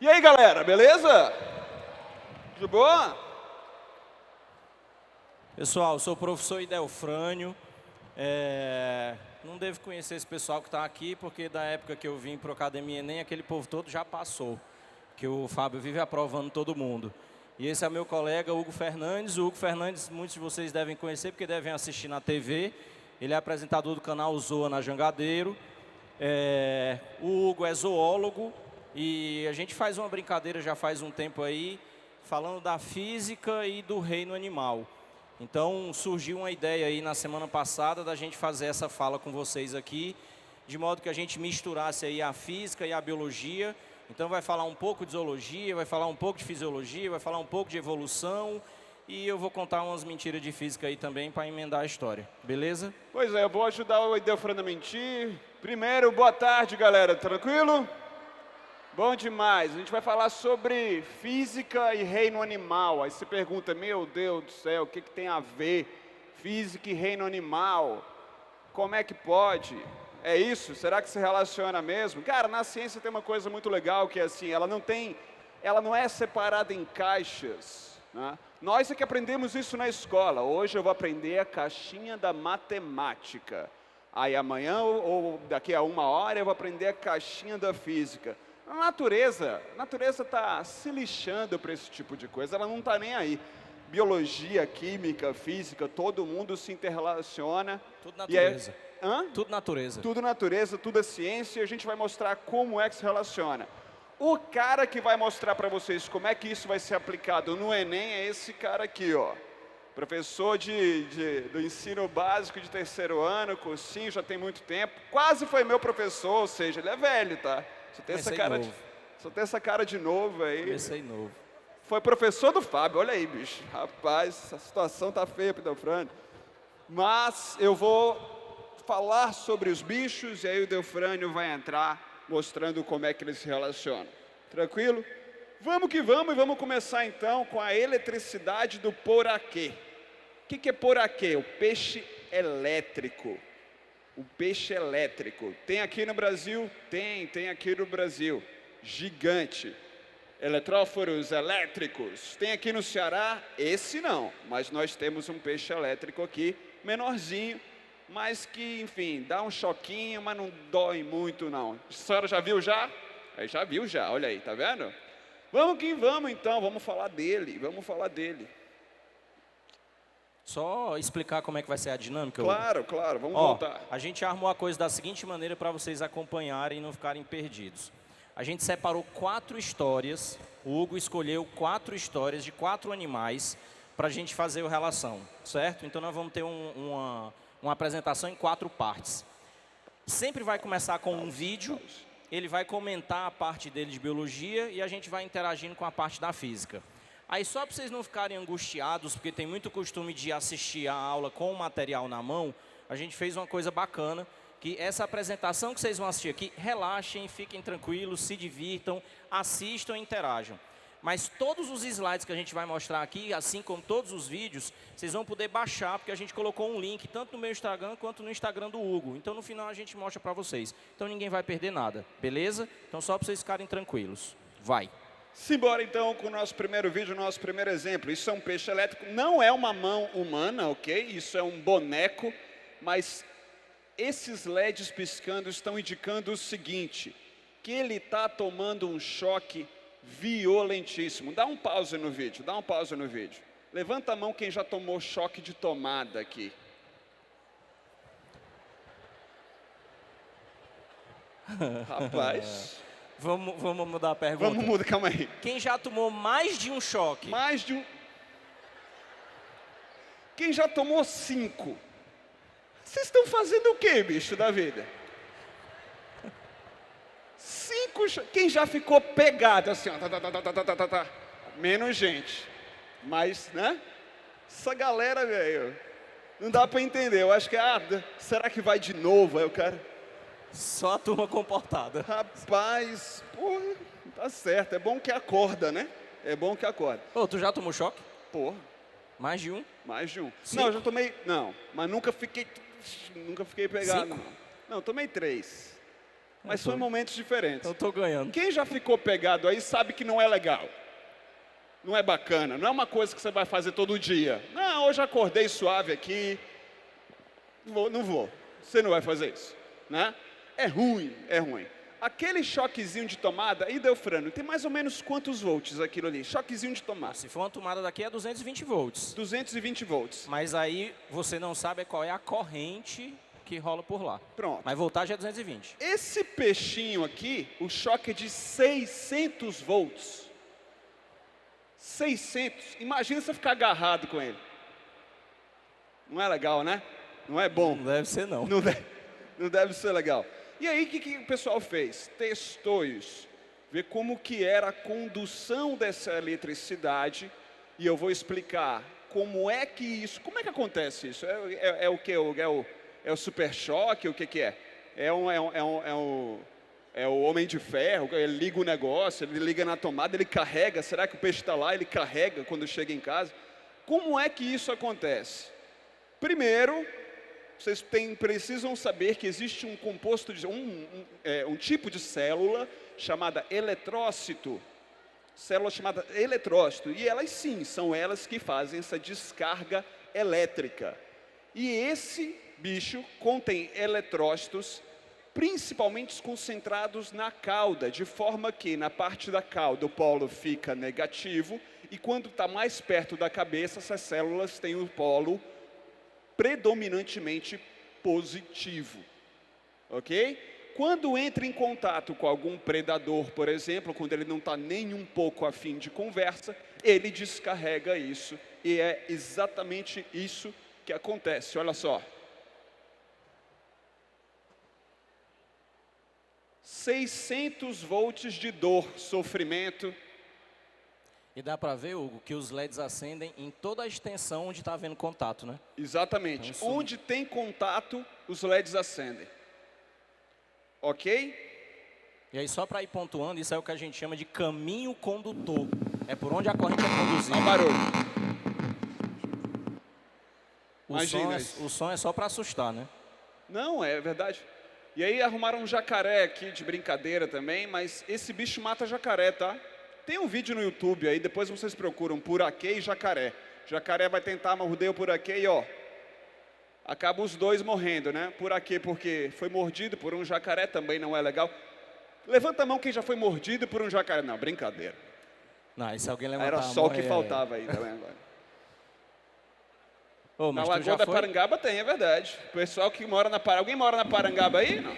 E aí, galera, beleza? De boa? Pessoal, sou o professor Idelfrânio. Não devo conhecer esse pessoal que está aqui, porque da época que eu vim para a academia, nem aquele povo todo já passou. Que o Fábio vive aprovando todo mundo. E esse é meu colega, Hugo Fernandes. O Hugo Fernandes, muitos de vocês devem conhecer, porque devem assistir na TV. Ele é apresentador do canal Zoa na Jangadeiro. O Hugo é zoólogo. E a gente faz uma brincadeira já faz um tempo aí, falando da física e do reino animal. Então, surgiu uma ideia aí na semana passada da gente fazer essa fala com vocês aqui, de modo que a gente misturasse aí a física e a biologia. Então, vai falar um pouco de zoologia, vai falar um pouco de fisiologia, vai falar um pouco de evolução, e eu vou contar umas mentiras de física aí também para emendar a história, beleza? Pois é, eu vou ajudar o Idelfrânio a mentir. Primeiro, boa tarde, galera, tranquilo? Bom demais, a gente vai falar sobre física e reino animal. Aí você pergunta, meu Deus do céu, o que tem a ver física e reino animal? Como é que pode? É isso? Será que se relaciona mesmo? Cara, na ciência tem uma coisa muito legal que é assim, ela não é separada em caixas, né? Nós é que aprendemos isso na escola. Hoje eu vou aprender a caixinha da matemática. Aí amanhã ou daqui a 1 hora eu vou aprender a caixinha da física. A natureza está se lixando para esse tipo de coisa, ela não está nem aí. Biologia, química, física, todo mundo se interrelaciona. Tudo natureza. Hã? Tudo natureza. Tudo natureza, tudo é ciência, e a gente vai mostrar como é que se relaciona. O cara que vai mostrar para vocês como é que isso vai ser aplicado no Enem é esse cara aqui, ó. Professor do ensino básico de 3º ano, cursinho, já tem muito tempo. Quase foi meu professor, ou seja, ele é velho, tá? Só tem essa cara de novo aí. Comecei novo. Foi professor do Fábio, olha aí, bicho. Rapaz, a situação tá feia, Idelfrânio. Mas eu vou falar sobre os bichos e aí o Idelfrânio vai entrar mostrando como é que eles se relacionam. Tranquilo? Vamos que vamos e vamos começar então com a eletricidade do poraquê. O que é poraquê? O peixe elétrico. O peixe elétrico. Tem aqui no Brasil? Tem aqui no Brasil. Gigante. Eletróforos elétricos. Tem aqui no Ceará? Esse não. Mas nós temos um peixe elétrico aqui, menorzinho, mas que, enfim, dá um choquinho, mas não dói muito não. A senhora já viu já? Já viu já, olha aí, tá vendo? Vamos que vamos então, vamos falar dele. Só explicar como é que vai ser a dinâmica. Claro, vamos voltar. A gente armou a coisa da seguinte maneira para vocês acompanharem e não ficarem perdidos. A gente separou 4 histórias, o Hugo escolheu 4 histórias de 4 animais para a gente fazer a relação, certo? Então nós vamos ter uma apresentação em 4 partes. Sempre vai começar com um vídeo, ele vai comentar a parte dele de biologia e a gente vai interagindo com a parte da física. Aí só para vocês não ficarem angustiados, porque tem muito costume de assistir a aula com o material na mão, a gente fez uma coisa bacana, que essa apresentação que vocês vão assistir aqui, relaxem, fiquem tranquilos, se divirtam, assistam e interajam. Mas todos os slides que a gente vai mostrar aqui, assim como todos os vídeos, vocês vão poder baixar, porque a gente colocou um link tanto no meu Instagram quanto no Instagram do Hugo. Então no final a gente mostra para vocês. Então ninguém vai perder nada, beleza? Então só para vocês ficarem tranquilos. Vai! Simbora então com o nosso primeiro vídeo, nosso primeiro exemplo. Isso é um peixe elétrico, não é uma mão humana, ok? Isso é um boneco, mas esses LEDs piscando estão indicando o seguinte, que ele está tomando um choque violentíssimo. Dá um pause no vídeo, Levanta a mão quem já tomou choque de tomada aqui. Rapaz... Vamos mudar a pergunta. Calma aí. Quem já tomou mais de um choque? Quem já tomou 5? Vocês estão fazendo o quê, bicho, da vida? 5 choques. Quem já ficou pegado assim, ó, tá. Menos gente. Mas, né? Essa galera, velho, não dá pra entender. Eu acho que, será que vai de novo? Aí o cara... Só a turma comportada. Rapaz, porra, tá certo. É bom que acorda, né? Ô, tu já tomou choque? Porra. Mais de um? Mais de um. 5? Não, eu já tomei... Não, mas nunca fiquei pegado. 5? Não, tomei 3. Mas são momentos diferentes. Eu estou ganhando. Quem já ficou pegado aí sabe que não é legal. Não é bacana, não é uma coisa que você vai fazer todo dia. Não, hoje acordei suave aqui. Não vou. Você não vai fazer isso, né? É ruim, é ruim. Aquele choquezinho de tomada, aí Delfrânio, tem mais ou menos quantos volts aquilo ali? Choquezinho de tomada. Se for uma tomada daqui é 220 volts. 220 volts. Mas aí você não sabe qual é a corrente que rola por lá. Pronto. Mas voltagem é 220. Esse peixinho aqui, o choque é de 600 volts. 600. Imagina você ficar agarrado com ele. Não é legal, né? Não é bom. Não deve ser, não. Não deve ser legal. E aí, o que o pessoal fez? Testou isso. Ver como que era a condução dessa eletricidade. E eu vou explicar como é que isso... Como é que acontece isso? É o que? É o super choque? O que é? É o Homem de Ferro, ele liga o negócio, ele liga na tomada, ele carrega. Será que o peixe está lá? Ele carrega quando chega em casa. Como é que isso acontece? Primeiro, vocês precisam saber que existe um composto, um tipo de célula chamada eletrócito. Célula chamada eletrócito. E elas sim, são elas que fazem essa descarga elétrica. E esse bicho contém eletrócitos principalmente concentrados na cauda, de forma que na parte da cauda o polo fica negativo e quando está mais perto da cabeça, essas células têm o polo predominantemente positivo, ok? Quando entra em contato com algum predador, por exemplo, quando ele não está nem um pouco afim de conversa, ele descarrega isso e é exatamente isso que acontece, olha só. 600 volts de dor, sofrimento. E dá para ver, Hugo, que os LEDs acendem em toda a extensão onde está havendo contato, né? Exatamente. Então, onde tem contato, os LEDs acendem. Ok? E aí, só para ir pontuando, isso é o que a gente chama de caminho condutor. É por onde a corrente é conduzida. Olha o barulho. O som é só para assustar, né? Não, é verdade. E aí arrumaram um jacaré aqui de brincadeira também, mas esse bicho mata jacaré, tá? Tem um vídeo no YouTube aí, depois vocês procuram Puraquê e jacaré. Jacaré vai tentar morder o Puraquê e ó, acaba os dois morrendo, né? Puraquê porque foi mordido por um jacaré, também não é legal. Levanta a mão quem já foi mordido por um jacaré. Não, brincadeira. Não, e se alguém levantar Era a só mão, o que faltava aí também agora. Ô, Na mas Lagoa da Parangaba tem, é verdade. O pessoal que mora na Parangaba... Alguém mora na Parangaba aí? Não.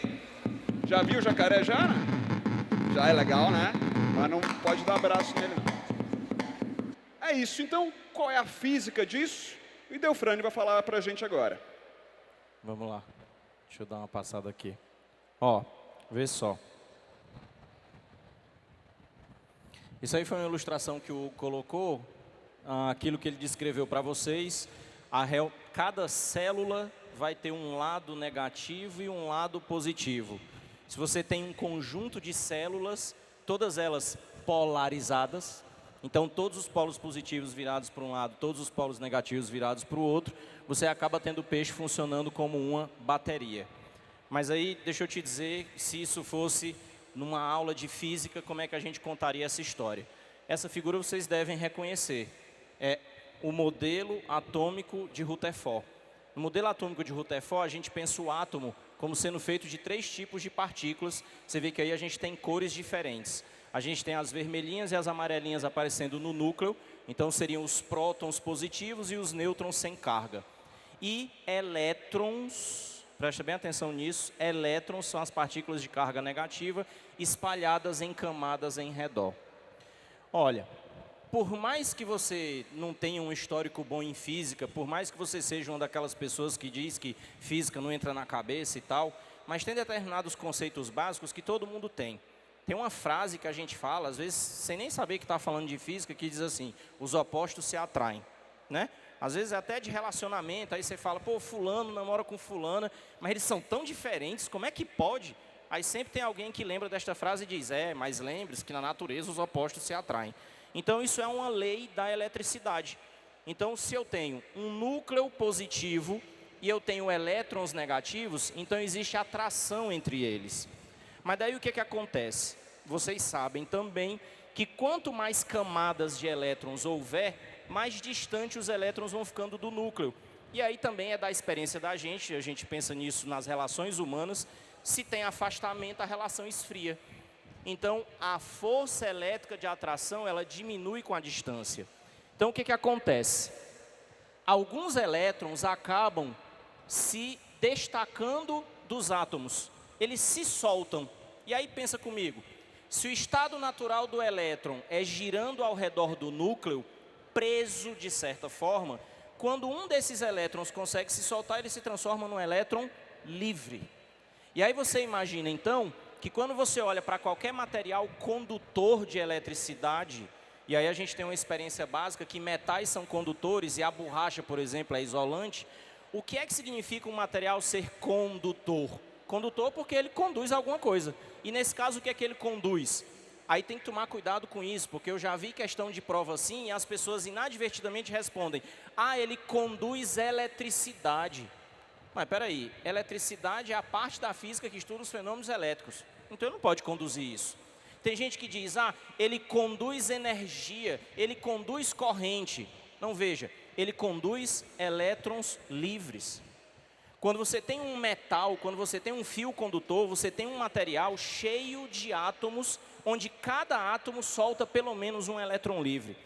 Já viu o jacaré já? Não? Já é legal, né? Mas não pode dar abraço nele, não. É isso. Então, qual é a física disso? O Delfrânio vai falar pra gente agora. Vamos lá. Deixa eu dar uma passada aqui. Ó, vê só. Isso aí foi uma ilustração que o Hugo colocou, aquilo que ele descreveu para vocês. Cada célula vai ter um lado negativo e um lado positivo. Se você tem um conjunto de células, todas elas polarizadas, então todos os polos positivos virados para um lado, todos os polos negativos virados para o outro, você acaba tendo o peixe funcionando como uma bateria. Mas aí, deixa eu te dizer, se isso fosse numa aula de física, como é que a gente contaria essa história? Essa figura vocês devem reconhecer. É o modelo atômico de Rutherford. No modelo atômico de Rutherford, a gente pensa o átomo como sendo feito de 3 tipos de partículas. Você vê que aí a gente tem cores diferentes. A gente tem as vermelhinhas e as amarelinhas aparecendo no núcleo. Então, seriam os prótons positivos e os nêutrons sem carga. E elétrons, presta bem atenção nisso, elétrons são as partículas de carga negativa espalhadas em camadas em redor. Olha, por mais que você não tenha um histórico bom em física, por mais que você seja uma daquelas pessoas que diz que física não entra na cabeça e tal, mas tem determinados conceitos básicos que todo mundo tem. Tem uma frase que a gente fala, às vezes, sem nem saber que está falando de física, que diz assim, os opostos se atraem, né? Às vezes até de relacionamento, aí você fala, pô, fulano namora com fulana, mas eles são tão diferentes, como é que pode? Aí sempre tem alguém que lembra desta frase e diz, mas lembre-se que na natureza os opostos se atraem. Então isso é uma lei da eletricidade. Então se eu tenho um núcleo positivo e eu tenho elétrons negativos, então existe atração entre eles. Mas daí o que acontece? Vocês sabem também que quanto mais camadas de elétrons houver, mais distante os elétrons vão ficando do núcleo. E aí também é da experiência da gente, a gente pensa nisso nas relações humanas, se tem afastamento, a relação esfria. Então, a força elétrica de atração, ela diminui com a distância. Então, o que acontece? Alguns elétrons acabam se destacando dos átomos. Eles se soltam. E aí, pensa comigo. Se o estado natural do elétron é girando ao redor do núcleo, preso de certa forma, quando um desses elétrons consegue se soltar, ele se transforma num elétron livre. E aí você imagina, então, que quando você olha para qualquer material condutor de eletricidade, e aí a gente tem uma experiência básica que metais são condutores e a borracha, por exemplo, é isolante, o que é que significa um material ser condutor? Condutor porque ele conduz alguma coisa. E nesse caso, o que é que ele conduz? Aí tem que tomar cuidado com isso, porque eu já vi questão de prova assim e as pessoas inadvertidamente respondem: ah, ele conduz eletricidade. Mas peraí, eletricidade é a parte da física que estuda os fenômenos elétricos. Então ele não pode conduzir isso. Tem gente que diz: ah, ele conduz energia, ele conduz corrente. Não, veja, ele conduz elétrons livres. Quando você tem um metal, quando você tem um fio condutor, você tem um material cheio de átomos, onde cada átomo solta pelo menos um elétron livre.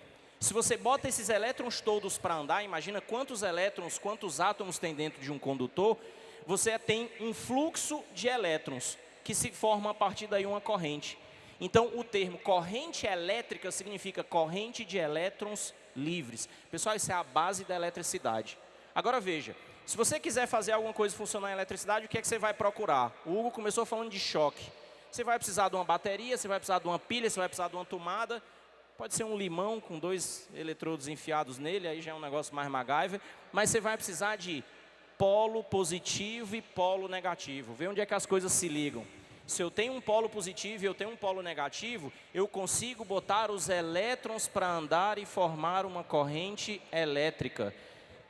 Se você bota esses elétrons todos para andar, imagina quantos elétrons, quantos átomos tem dentro de um condutor, você tem um fluxo de elétrons, que se forma a partir daí uma corrente. Então, o termo corrente elétrica significa corrente de elétrons livres. Pessoal, isso é a base da eletricidade. Agora veja, se você quiser fazer alguma coisa funcionar em eletricidade, o que é que você vai procurar? O Hugo começou falando de choque. Você vai precisar de uma bateria, você vai precisar de uma pilha, você vai precisar de uma tomada. Pode ser um limão com 2 eletrodos enfiados nele, aí já é um negócio mais MacGyver. Mas você vai precisar de polo positivo e polo negativo. Vê onde é que as coisas se ligam. Se eu tenho um polo positivo e eu tenho um polo negativo, eu consigo botar os elétrons para andar e formar uma corrente elétrica.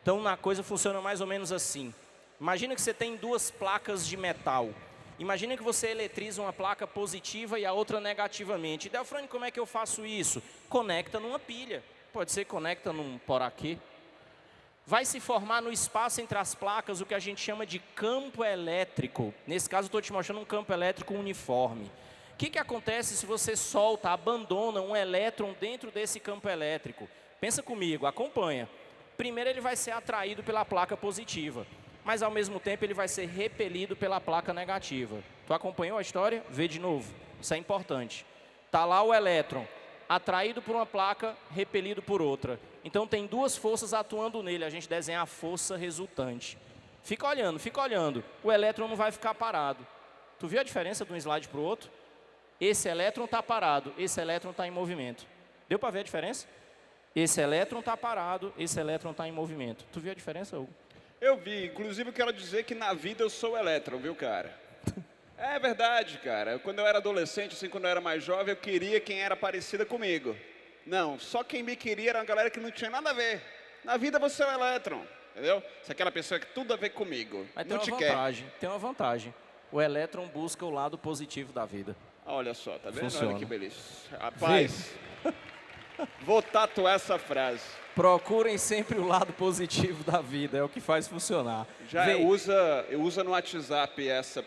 Então, a coisa funciona mais ou menos assim. Imagina que você tem 2 placas de metal. Imagina que você eletriza uma placa positiva e a outra negativamente. Delfrânio, como é que eu faço isso? Conecta numa pilha. Pode ser conecta num poraquê. Vai se formar no espaço entre as placas o que a gente chama de campo elétrico. Nesse caso, eu estou te mostrando um campo elétrico uniforme. O que acontece se você solta, abandona um elétron dentro desse campo elétrico? Pensa comigo, acompanha. Primeiro ele vai ser atraído pela placa positiva, mas ao mesmo tempo ele vai ser repelido pela placa negativa. Tu acompanhou a história? Vê de novo, isso é importante. Está lá o elétron, atraído por uma placa, repelido por outra. Então tem 2 forças atuando nele, a gente desenha a força resultante. Fica olhando, o elétron não vai ficar parado. Tu viu a diferença de um slide para o outro? Esse elétron está parado, esse elétron está em movimento. Deu para ver a diferença? Esse elétron está parado, esse elétron está em movimento. Tu viu a diferença, Hugo? Eu vi. Inclusive, eu quero dizer que na vida eu sou elétron, viu, cara? É verdade, cara. Quando eu era adolescente, assim, quando eu era mais jovem, eu queria quem era parecida comigo. Não, só quem me queria era uma galera que não tinha nada a ver. Na vida você é um elétron, entendeu? Você é aquela pessoa que tudo a ver comigo. Mas não tem uma vantagem, tem uma vantagem. O elétron busca o lado positivo da vida. Olha só, tá vendo? Funciona. Olha que beleza. Rapaz, vou tatuar essa frase. Procurem sempre o lado positivo da vida, é o que faz funcionar. Já usa no WhatsApp essa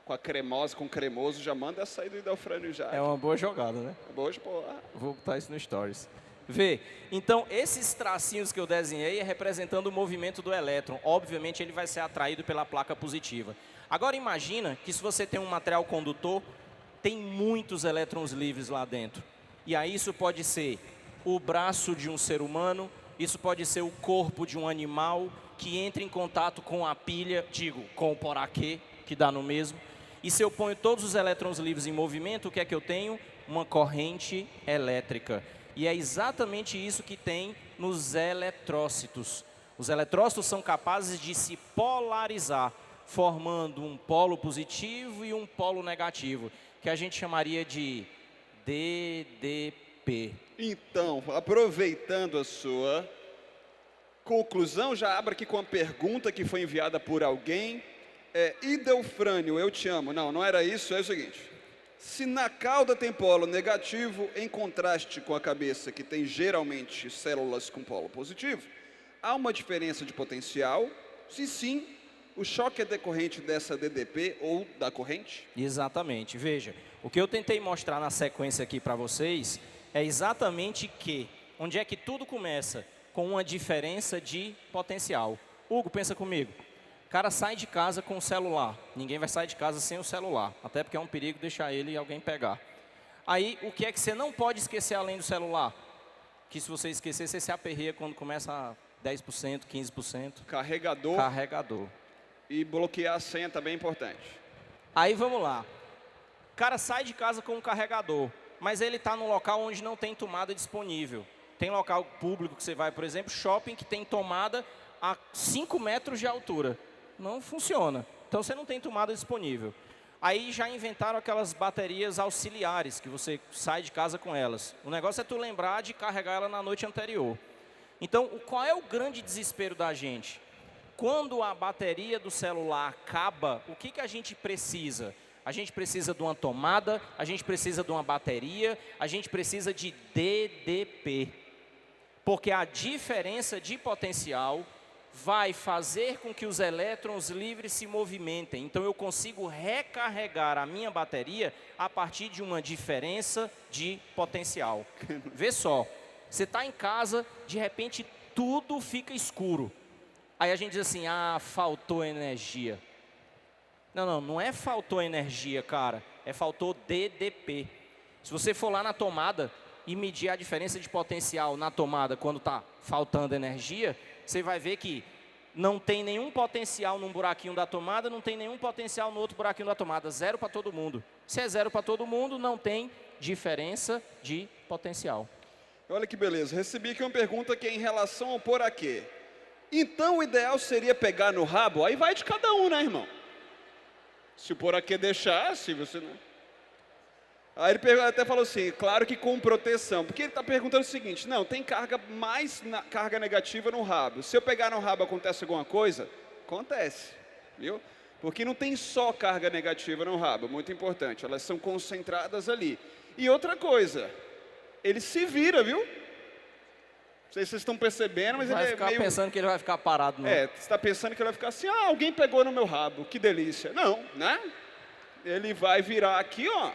com a cremosa, com cremoso, já manda essa aí do Delfrânio já. É uma boa jogada, né? Boa, porra. Vou botar isso no Stories. Vê, então esses tracinhos que eu desenhei é representando o movimento do elétron. Obviamente ele vai ser atraído pela placa positiva. Agora imagina que se você tem um material condutor, tem muitos elétrons livres lá dentro. E aí isso pode ser o braço de um ser humano, isso pode ser o corpo de um animal que entra em contato com a pilha, com o poraquê, que dá no mesmo. E se eu ponho todos os elétrons livres em movimento, o que é que eu tenho? Uma corrente elétrica. E é exatamente isso que tem nos eletrócitos. Os eletrócitos são capazes de se polarizar, formando um polo positivo e um polo negativo, que a gente chamaria de DDP. Então, aproveitando a sua conclusão, já abro aqui com uma pergunta que foi enviada por alguém. Idelfrânio, eu te amo. Não, não era isso, é o seguinte. Se na cauda tem polo negativo, em contraste com a cabeça, que tem geralmente células com polo positivo, há uma diferença de potencial? Se sim, o choque é decorrente dessa DDP ou da corrente? Exatamente. Veja, o que eu tentei mostrar na sequência aqui para vocês é exatamente que, onde é que tudo começa? Com uma diferença de potencial. Hugo, pensa comigo. O cara sai de casa com o celular. Ninguém vai sair de casa sem o celular. Até porque é um perigo deixar ele e alguém pegar. Aí, o que é que você não pode esquecer além do celular? Que se você esquecer, você se aperreia quando começa a 10%, 15%. Carregador. Carregador. E bloquear a senha também é importante. Aí, vamos lá. O cara sai de casa com um carregador, mas ele está num local onde não tem tomada disponível. Tem local público que você vai, por exemplo, shopping que tem tomada a 5 metros de altura. Não funciona. Então, você não tem tomada disponível. Aí já inventaram aquelas baterias auxiliares, que você sai de casa com elas. O negócio é tu lembrar de carregar ela na noite anterior. Então, qual é o grande desespero da gente? Quando a bateria do celular acaba, o que a gente precisa? A gente precisa de uma tomada, a gente precisa de uma bateria, a gente precisa de DDP. Porque a diferença de potencial vai fazer com que os elétrons livres se movimentem. Então, eu consigo recarregar a minha bateria a partir de uma diferença de potencial. Vê só, você está em casa, de repente tudo fica escuro. Aí a gente diz assim, faltou energia. Não é faltou energia, cara. É faltou DDP. Se você for lá na tomada e medir a diferença de potencial na tomada quando está faltando energia, você vai ver que não tem nenhum potencial num buraquinho da tomada, não tem nenhum potencial no outro buraquinho da tomada. Zero para todo mundo. Se é zero para todo mundo, não tem diferença de potencial. Olha que beleza. Recebi aqui uma pergunta que é em relação ao poraquê. Então, o ideal seria pegar no rabo? Aí vai de cada um, né, irmão? Se o poraquê deixar, se você não... Aí ele até falou assim, claro que com proteção, porque ele está perguntando o seguinte, não, tem carga carga negativa no rabo. Se eu pegar no rabo, acontece alguma coisa? Acontece, viu? Porque não tem só carga negativa no rabo, muito importante, elas são concentradas ali. E outra coisa, ele se vira, viu? Não sei se vocês estão percebendo, mas vai ele ficar é meio... pensando que ele vai ficar parado. Não. você está pensando que ele vai ficar assim, alguém pegou no meu rabo, que delícia. Não, né? Ele vai virar aqui, ó.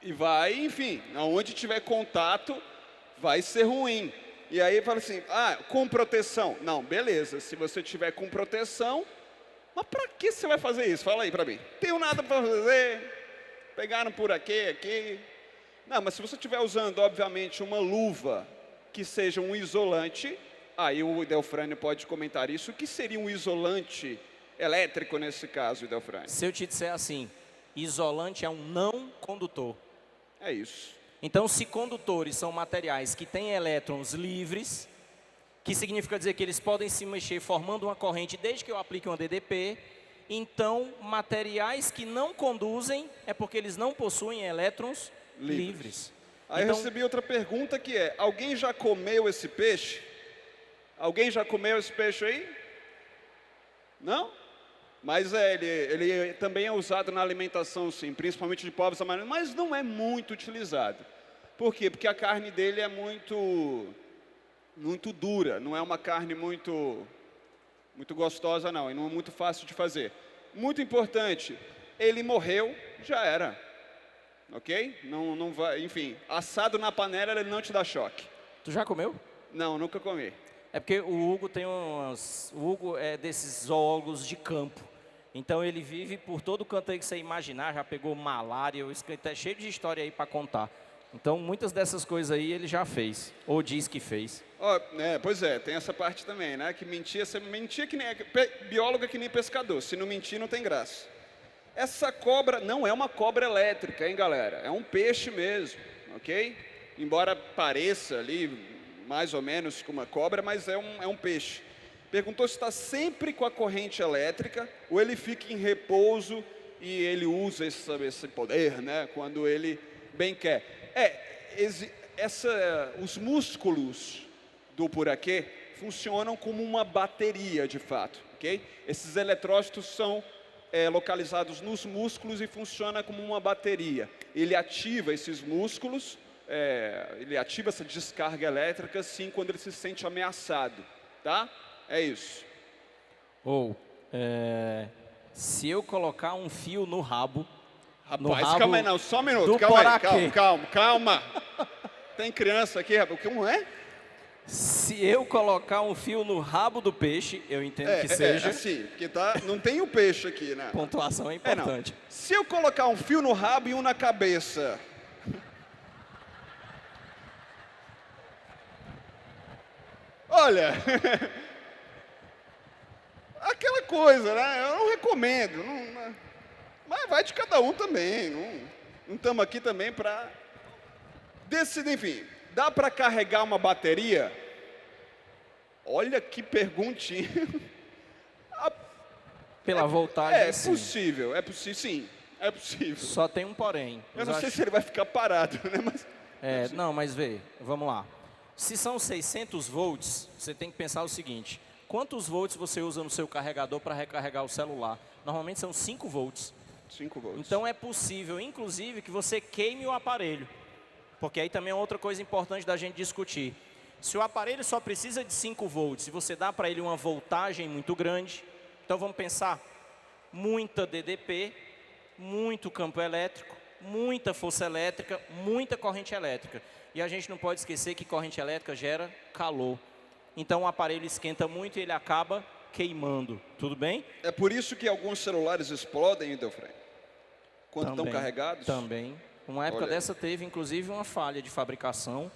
E vai, enfim, aonde tiver contato, vai ser ruim. E aí fala assim, com proteção. Não, beleza, se você tiver com proteção, mas para que você vai fazer isso? Fala aí para mim. Tenho nada para fazer, pegaram por aqui. Não, mas se você estiver usando, obviamente, uma luva que seja um isolante, aí o Idelfrânio pode comentar isso. O que seria um isolante elétrico nesse caso, Idelfrânio? Se eu te disser assim, isolante é um não condutor. É isso. Então, se condutores são materiais que têm elétrons livres, que significa dizer que eles podem se mexer formando uma corrente desde que eu aplique uma DDP, então, materiais que não conduzem é porque eles não possuem elétrons livres. Aí então, eu recebi outra pergunta que é, alguém já comeu esse peixe? Alguém já comeu esse peixe aí? Não? Mas ele também é usado na alimentação, sim, principalmente de povos amarelos, mas não é muito utilizado. Por quê? Porque a carne dele é muito dura, não é uma carne muito gostosa, não, e não é muito fácil de fazer. Muito importante, ele morreu, já era, ok? Não vai, enfim, assado na panela ele não te dá choque. Tu já comeu? Não, nunca comi. É porque o Hugo o Hugo é desses zoólogos de campo. Então ele vive por todo canto aí que você imaginar, já pegou malária, é cheio de história aí para contar. Então muitas dessas coisas aí ele já fez, ou diz que fez. Pois é, tem essa parte também, né? Que você mentia que nem biólogo é que nem pescador, se não mentir não tem graça. Essa cobra não é uma cobra elétrica, hein, galera? É um peixe mesmo, ok? Embora pareça ali mais ou menos com uma cobra, mas é um peixe. Perguntou se está sempre com a corrente elétrica ou ele fica em repouso e ele usa esse poder, né, quando ele bem quer. Os músculos do poraquê funcionam como uma bateria, de fato. ok? Esses eletrócitos são localizados nos músculos e funciona como uma bateria. Ele ativa esses músculos, ele ativa essa descarga elétrica, sim, quando ele se sente ameaçado, tá? É isso. Se eu colocar um fio no rabo... Rapaz, calma aí, não, só um minuto, calma. Tem criança aqui, rapaz, como é? Se eu colocar um fio no rabo do peixe, eu entendo que seja... assim, porque não tem o peixe aqui, né? Pontuação é importante. Se eu colocar um fio no rabo e um na cabeça... Olha... Aquela coisa, né? Eu não recomendo. Mas vai de cada um também. Não estamos aqui também para decidir. Enfim, dá para carregar uma bateria? Olha que perguntinha. Pela voltagem, sim. É possível, sim. É possível. Só tem um porém. Eu não sei se ele vai ficar parado, né? Mas, não, mas vê, vamos lá. Se são 600 volts, você tem que pensar o seguinte. Quantos volts você usa no seu carregador para recarregar o celular? Normalmente são 5 volts. 5 volts. Então é possível, inclusive, que você queime o aparelho. Porque aí também é outra coisa importante da gente discutir. Se o aparelho só precisa de 5 volts e você dá para ele uma voltagem muito grande, então vamos pensar, muita DDP, muito campo elétrico, muita força elétrica, muita corrente elétrica. E a gente não pode esquecer que corrente elétrica gera calor. Então o aparelho esquenta muito e ele acaba queimando. Tudo bem? É por isso que alguns celulares explodem, Delfrey, quando estão carregados? Também. Uma época dessa teve, inclusive, uma falha de fabricação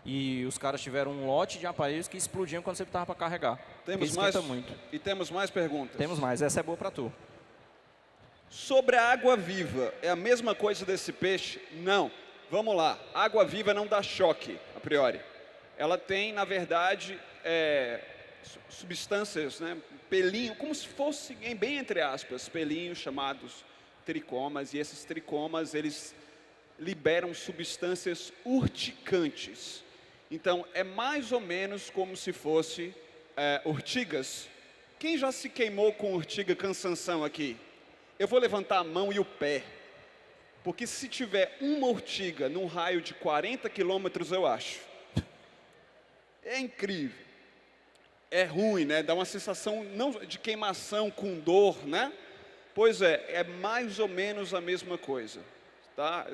e os caras tiveram um lote de aparelhos que explodiam quando você estava para carregar. Temos mais, muito. E temos mais perguntas? Temos mais. Essa é boa para tu. Sobre a água viva, é a mesma coisa desse peixe? Não. Vamos lá. Água viva não dá choque, a priori. Ela tem, na verdade, substâncias, né, pelinho, como se fosse, bem entre aspas, pelinhos chamados tricomas, e esses tricomas, eles liberam substâncias urticantes. Então, é mais ou menos como se fosse urtigas. Quem já se queimou com urtiga cansanção aqui? Eu vou levantar a mão e o pé, porque se tiver uma urtiga num raio de 40 quilômetros, eu acho. É incrível. É ruim, né? Dá uma sensação não de queimação com dor, né? Pois é mais ou menos a mesma coisa, tá?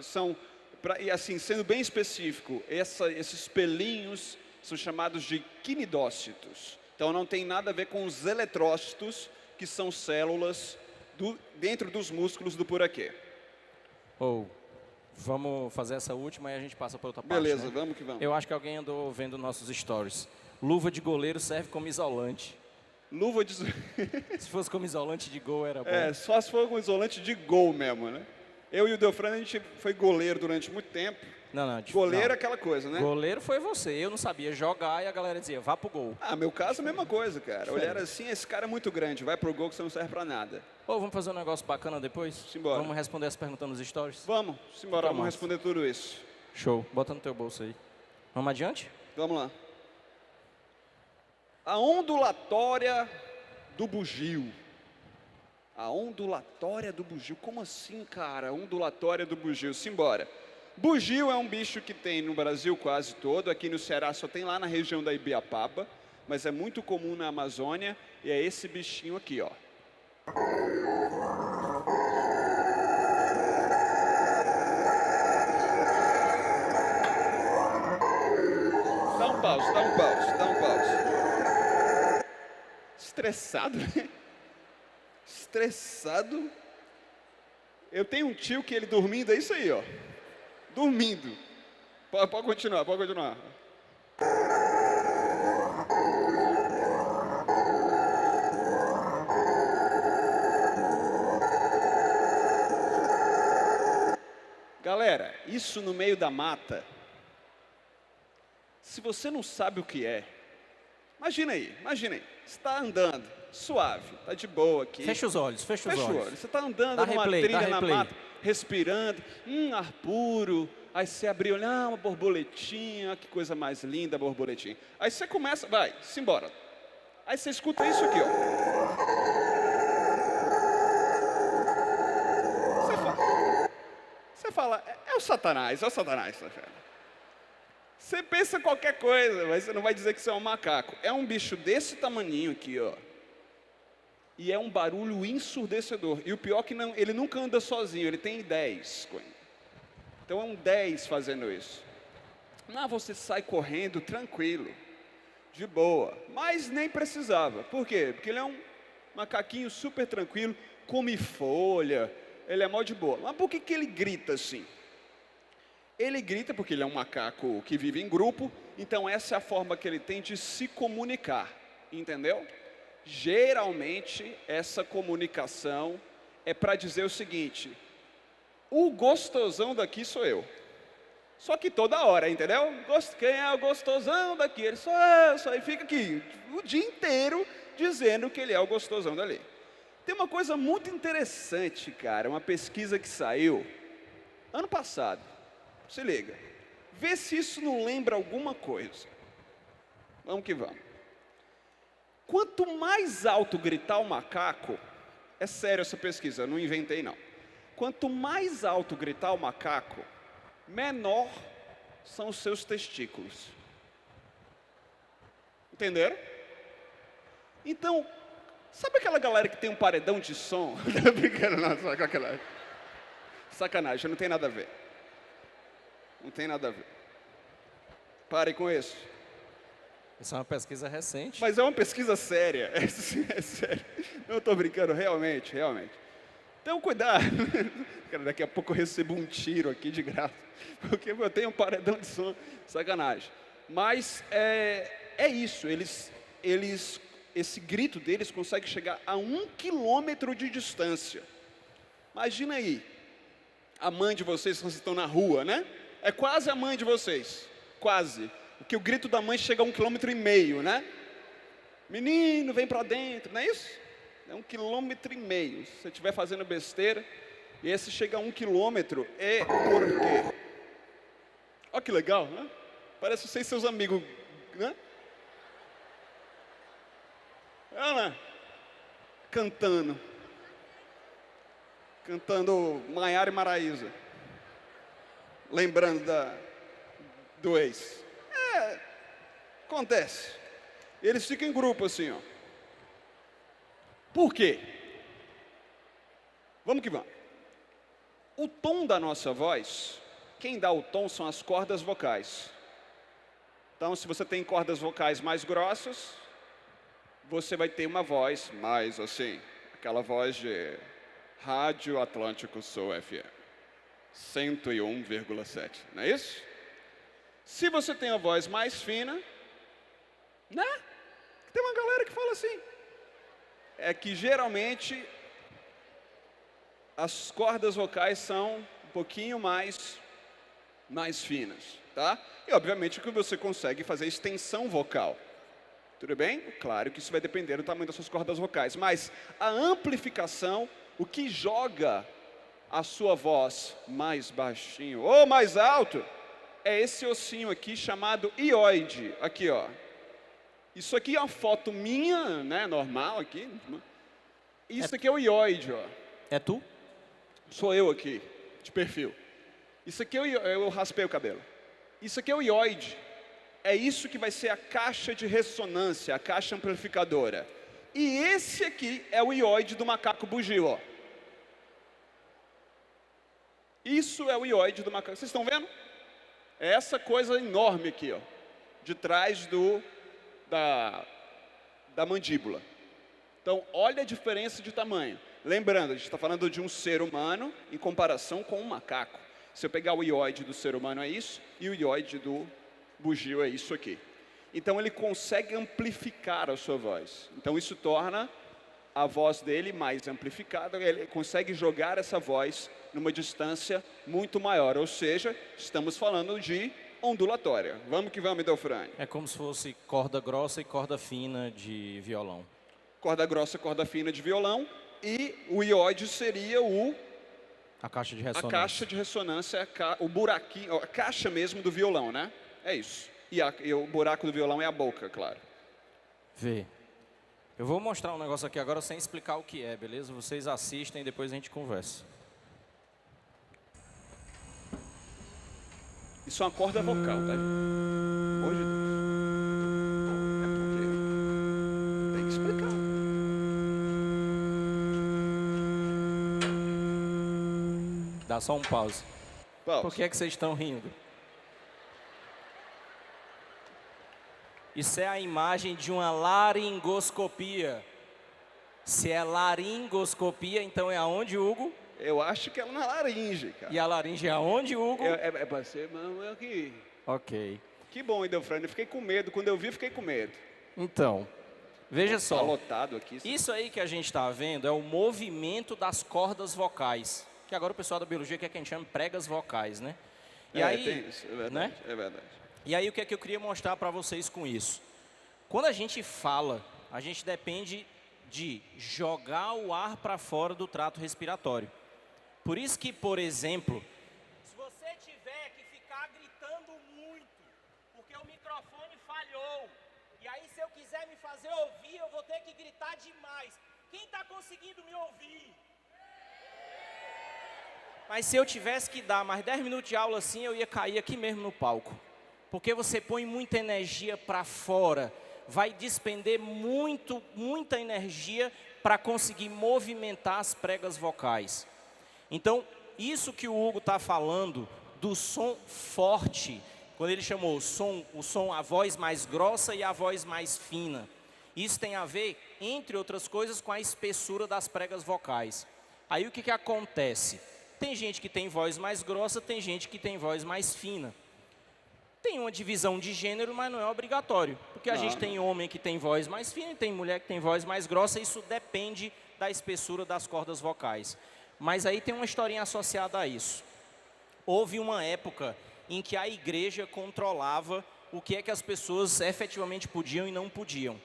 E assim, sendo bem específico, esses pelinhos são chamados de quinidócitos. Então não tem nada a ver com os eletrócitos, que são células dentro dos músculos do puraquê. Vamos fazer essa última e a gente passa para outra parte. Beleza, né? vamos que vamos. Eu acho que alguém andou vendo nossos stories. Luva de goleiro serve como isolante. Luva de... Se fosse como isolante de gol, era bom. Só se for como isolante de gol mesmo, né? Eu e o Delfrano, a gente foi goleiro durante muito tempo. Goleiro é aquela coisa, né? Goleiro foi você. Eu não sabia jogar e a galera dizia, vá pro gol. Meu caso é a mesma coisa, cara. Olharam assim, esse cara é muito grande, vai pro gol que você não serve pra nada. Vamos fazer um negócio bacana depois? Simbora. Vamos responder as perguntas nos stories? Vamos, simbora, vamos responder tudo isso. Show, bota no teu bolso aí. Vamos adiante? Vamos lá. A ondulatória do bugio. A ondulatória do bugio. Como assim, cara? Ondulatória do bugio. Simbora. Bugio é um bicho que tem no Brasil quase todo. Aqui no Ceará só tem lá na região da Ibiapaba. Mas é muito comum na Amazônia. E é esse bichinho aqui, ó. Dá um pause. Estressado, né? Estressado. Eu tenho um tio que ele dormindo, é isso aí, ó. Dormindo. Pode continuar. Galera, isso no meio da mata, se você não sabe o que é, imagina aí, você está andando, suave, está de boa aqui. Fecha os olhos. Você está andando numa trilha na mata, respirando, ar puro, aí você abriu, uma borboletinha, que coisa mais linda a borboletinha. Aí você começa, vai, simbora. Aí você escuta isso aqui, ó. Você fala, é o Satanás, tá vendo? Você pensa qualquer coisa, mas você não vai dizer que isso é um macaco. É um bicho desse tamaninho aqui, ó. E é um barulho ensurdecedor. E o pior é que não, ele nunca anda sozinho, ele tem 10 com ele. Então é um 10 fazendo isso. Você sai correndo tranquilo, de boa. Mas nem precisava. Por quê? Porque ele é um macaquinho super tranquilo, come folha, ele é mó de boa. Mas por que ele grita assim? Ele grita porque ele é um macaco que vive em grupo, então essa é a forma que ele tem de se comunicar, entendeu? Geralmente, essa comunicação é para dizer o seguinte: o gostosão daqui sou eu. Só que toda hora, entendeu? Quem é o gostosão daqui? Ele sou eu, e fica aqui o dia inteiro dizendo que ele é o gostosão dali. Tem uma coisa muito interessante, cara, uma pesquisa que saiu ano passado. Se liga, vê se isso não lembra alguma coisa. Vamos que vamos. Quanto mais alto gritar o macaco, é sério essa pesquisa, eu não inventei não. Quanto mais alto gritar o macaco, menor são os seus testículos. Entenderam? Então, sabe aquela galera que tem um paredão de som? Não, brincando, não, sacanagem. Sacanagem, não tem nada a ver. Não tem nada a ver. Pare com isso. Isso é uma pesquisa recente. Mas é uma pesquisa séria. É sério. Não estou brincando, realmente. Então, cuidado. Daqui a pouco eu recebo um tiro aqui de graça. Porque eu tenho um paredão de som. Sacanagem. Mas é isso. Esse grito deles consegue chegar a 1 quilômetro de distância. Imagina aí. A mãe de vocês, quando vocês estão na rua, né? É quase a mãe de vocês. Quase. Porque o grito da mãe chega a 1,5 km, né? Menino, vem pra dentro, não é isso? É 1,5 km. Se você estiver fazendo besteira, e esse chega a 1 km, é por quê? Olha que legal, né? Parece você e seus amigos, né? Olha lá. Cantando Maiara e Maraísa. Lembrando do ex. Acontece. Eles ficam em grupo assim, ó. Por quê? Vamos que vamos. O tom da nossa voz, quem dá o tom são as cordas vocais. Então, se você tem cordas vocais mais grossas, você vai ter uma voz mais assim, aquela voz de Rádio Atlântico Sul FM 101,7, não é isso? Se você tem a voz mais fina, né? Tem uma galera que fala assim. É que geralmente as cordas vocais são um pouquinho mais finas, tá? E obviamente que você consegue fazer extensão vocal. Tudo bem? Claro que isso vai depender do tamanho das suas cordas vocais, mas a amplificação, o que joga a sua voz mais baixinho ou mais alto, é esse ossinho aqui chamado hioide. Aqui, ó. Isso aqui é uma foto minha, né, normal aqui. Isso aqui é o hioide, ó. É tu? Sou eu aqui, de perfil. Isso aqui eu raspei o cabelo. Isso aqui é o hioide. É isso que vai ser a caixa de ressonância, a caixa amplificadora. E esse aqui é o hioide do macaco bugio, ó. Isso é o hioide do macaco. Vocês estão vendo? É essa coisa enorme aqui, ó, de trás da mandíbula. Então, olha a diferença de tamanho. Lembrando, a gente está falando de um ser humano em comparação com um macaco. Se eu pegar o hioide do ser humano é isso, e o hioide do bugio é isso aqui. Então, ele consegue amplificar a sua voz. Então, isso torna a voz dele mais amplificada, ele consegue jogar essa voz numa distância muito maior, ou seja, estamos falando de ondulatória. Vamos que vamos, Delfrânio. É como se fosse corda grossa e corda fina de violão. Corda grossa, corda fina de violão, e o hioide seria a caixa de ressonância. A caixa de ressonância, o buraquinho, a caixa mesmo do violão, né? É isso. E o buraco do violão é a boca, claro. Vê. Eu vou mostrar um negócio aqui agora sem explicar o que é, beleza? Vocês assistem e depois a gente conversa. Isso é uma corda vocal, tá? Pelo amor de Deus. É porque tem que explicar. Dá só um pause. Pausa. Por que é que vocês estão rindo? Isso é a imagem de uma laringoscopia. Se é laringoscopia, então é aonde, Hugo? Eu acho que é na laringe, cara. E a laringe é aonde, Hugo? É pra ser, não é aqui. Ok. Que bom, Idelfrânio. Eu fiquei com medo. Quando eu vi, fiquei com medo. Então, veja Tá só. lotado aqui. Isso aí que a gente está vendo é o movimento das cordas vocais. Que agora o pessoal da biologia quer que a gente chame pregas vocais, né? E aí, tem isso, é verdade, né? é verdade. E aí o que é que eu queria mostrar para vocês com isso? Quando a gente fala, a gente depende de jogar o ar para fora do trato respiratório. Por isso que, por exemplo, se você tiver que ficar gritando muito, porque o microfone falhou, e aí se eu quiser me fazer ouvir, eu vou ter que gritar demais. Quem está conseguindo me ouvir? Mas se eu tivesse que dar mais 10 minutos de aula assim, eu ia cair aqui mesmo no palco. Porque você põe muita energia para fora, vai despender muita energia para conseguir movimentar as pregas vocais. Então, isso que o Hugo está falando do som forte, quando ele chamou o som, a voz mais grossa e a voz mais fina. Isso tem a ver, entre outras coisas, com a espessura das pregas vocais. Aí o que que acontece? Tem gente que tem voz mais grossa, tem gente que tem voz mais fina. Tem uma divisão de gênero, mas não é obrigatório. Porque a gente tem homem que tem voz mais fina e tem mulher que tem voz mais grossa. Isso depende da espessura das cordas vocais. Mas aí tem uma historinha associada a isso. Houve uma época em que a igreja controlava o que é que as pessoas efetivamente podiam e não podiam.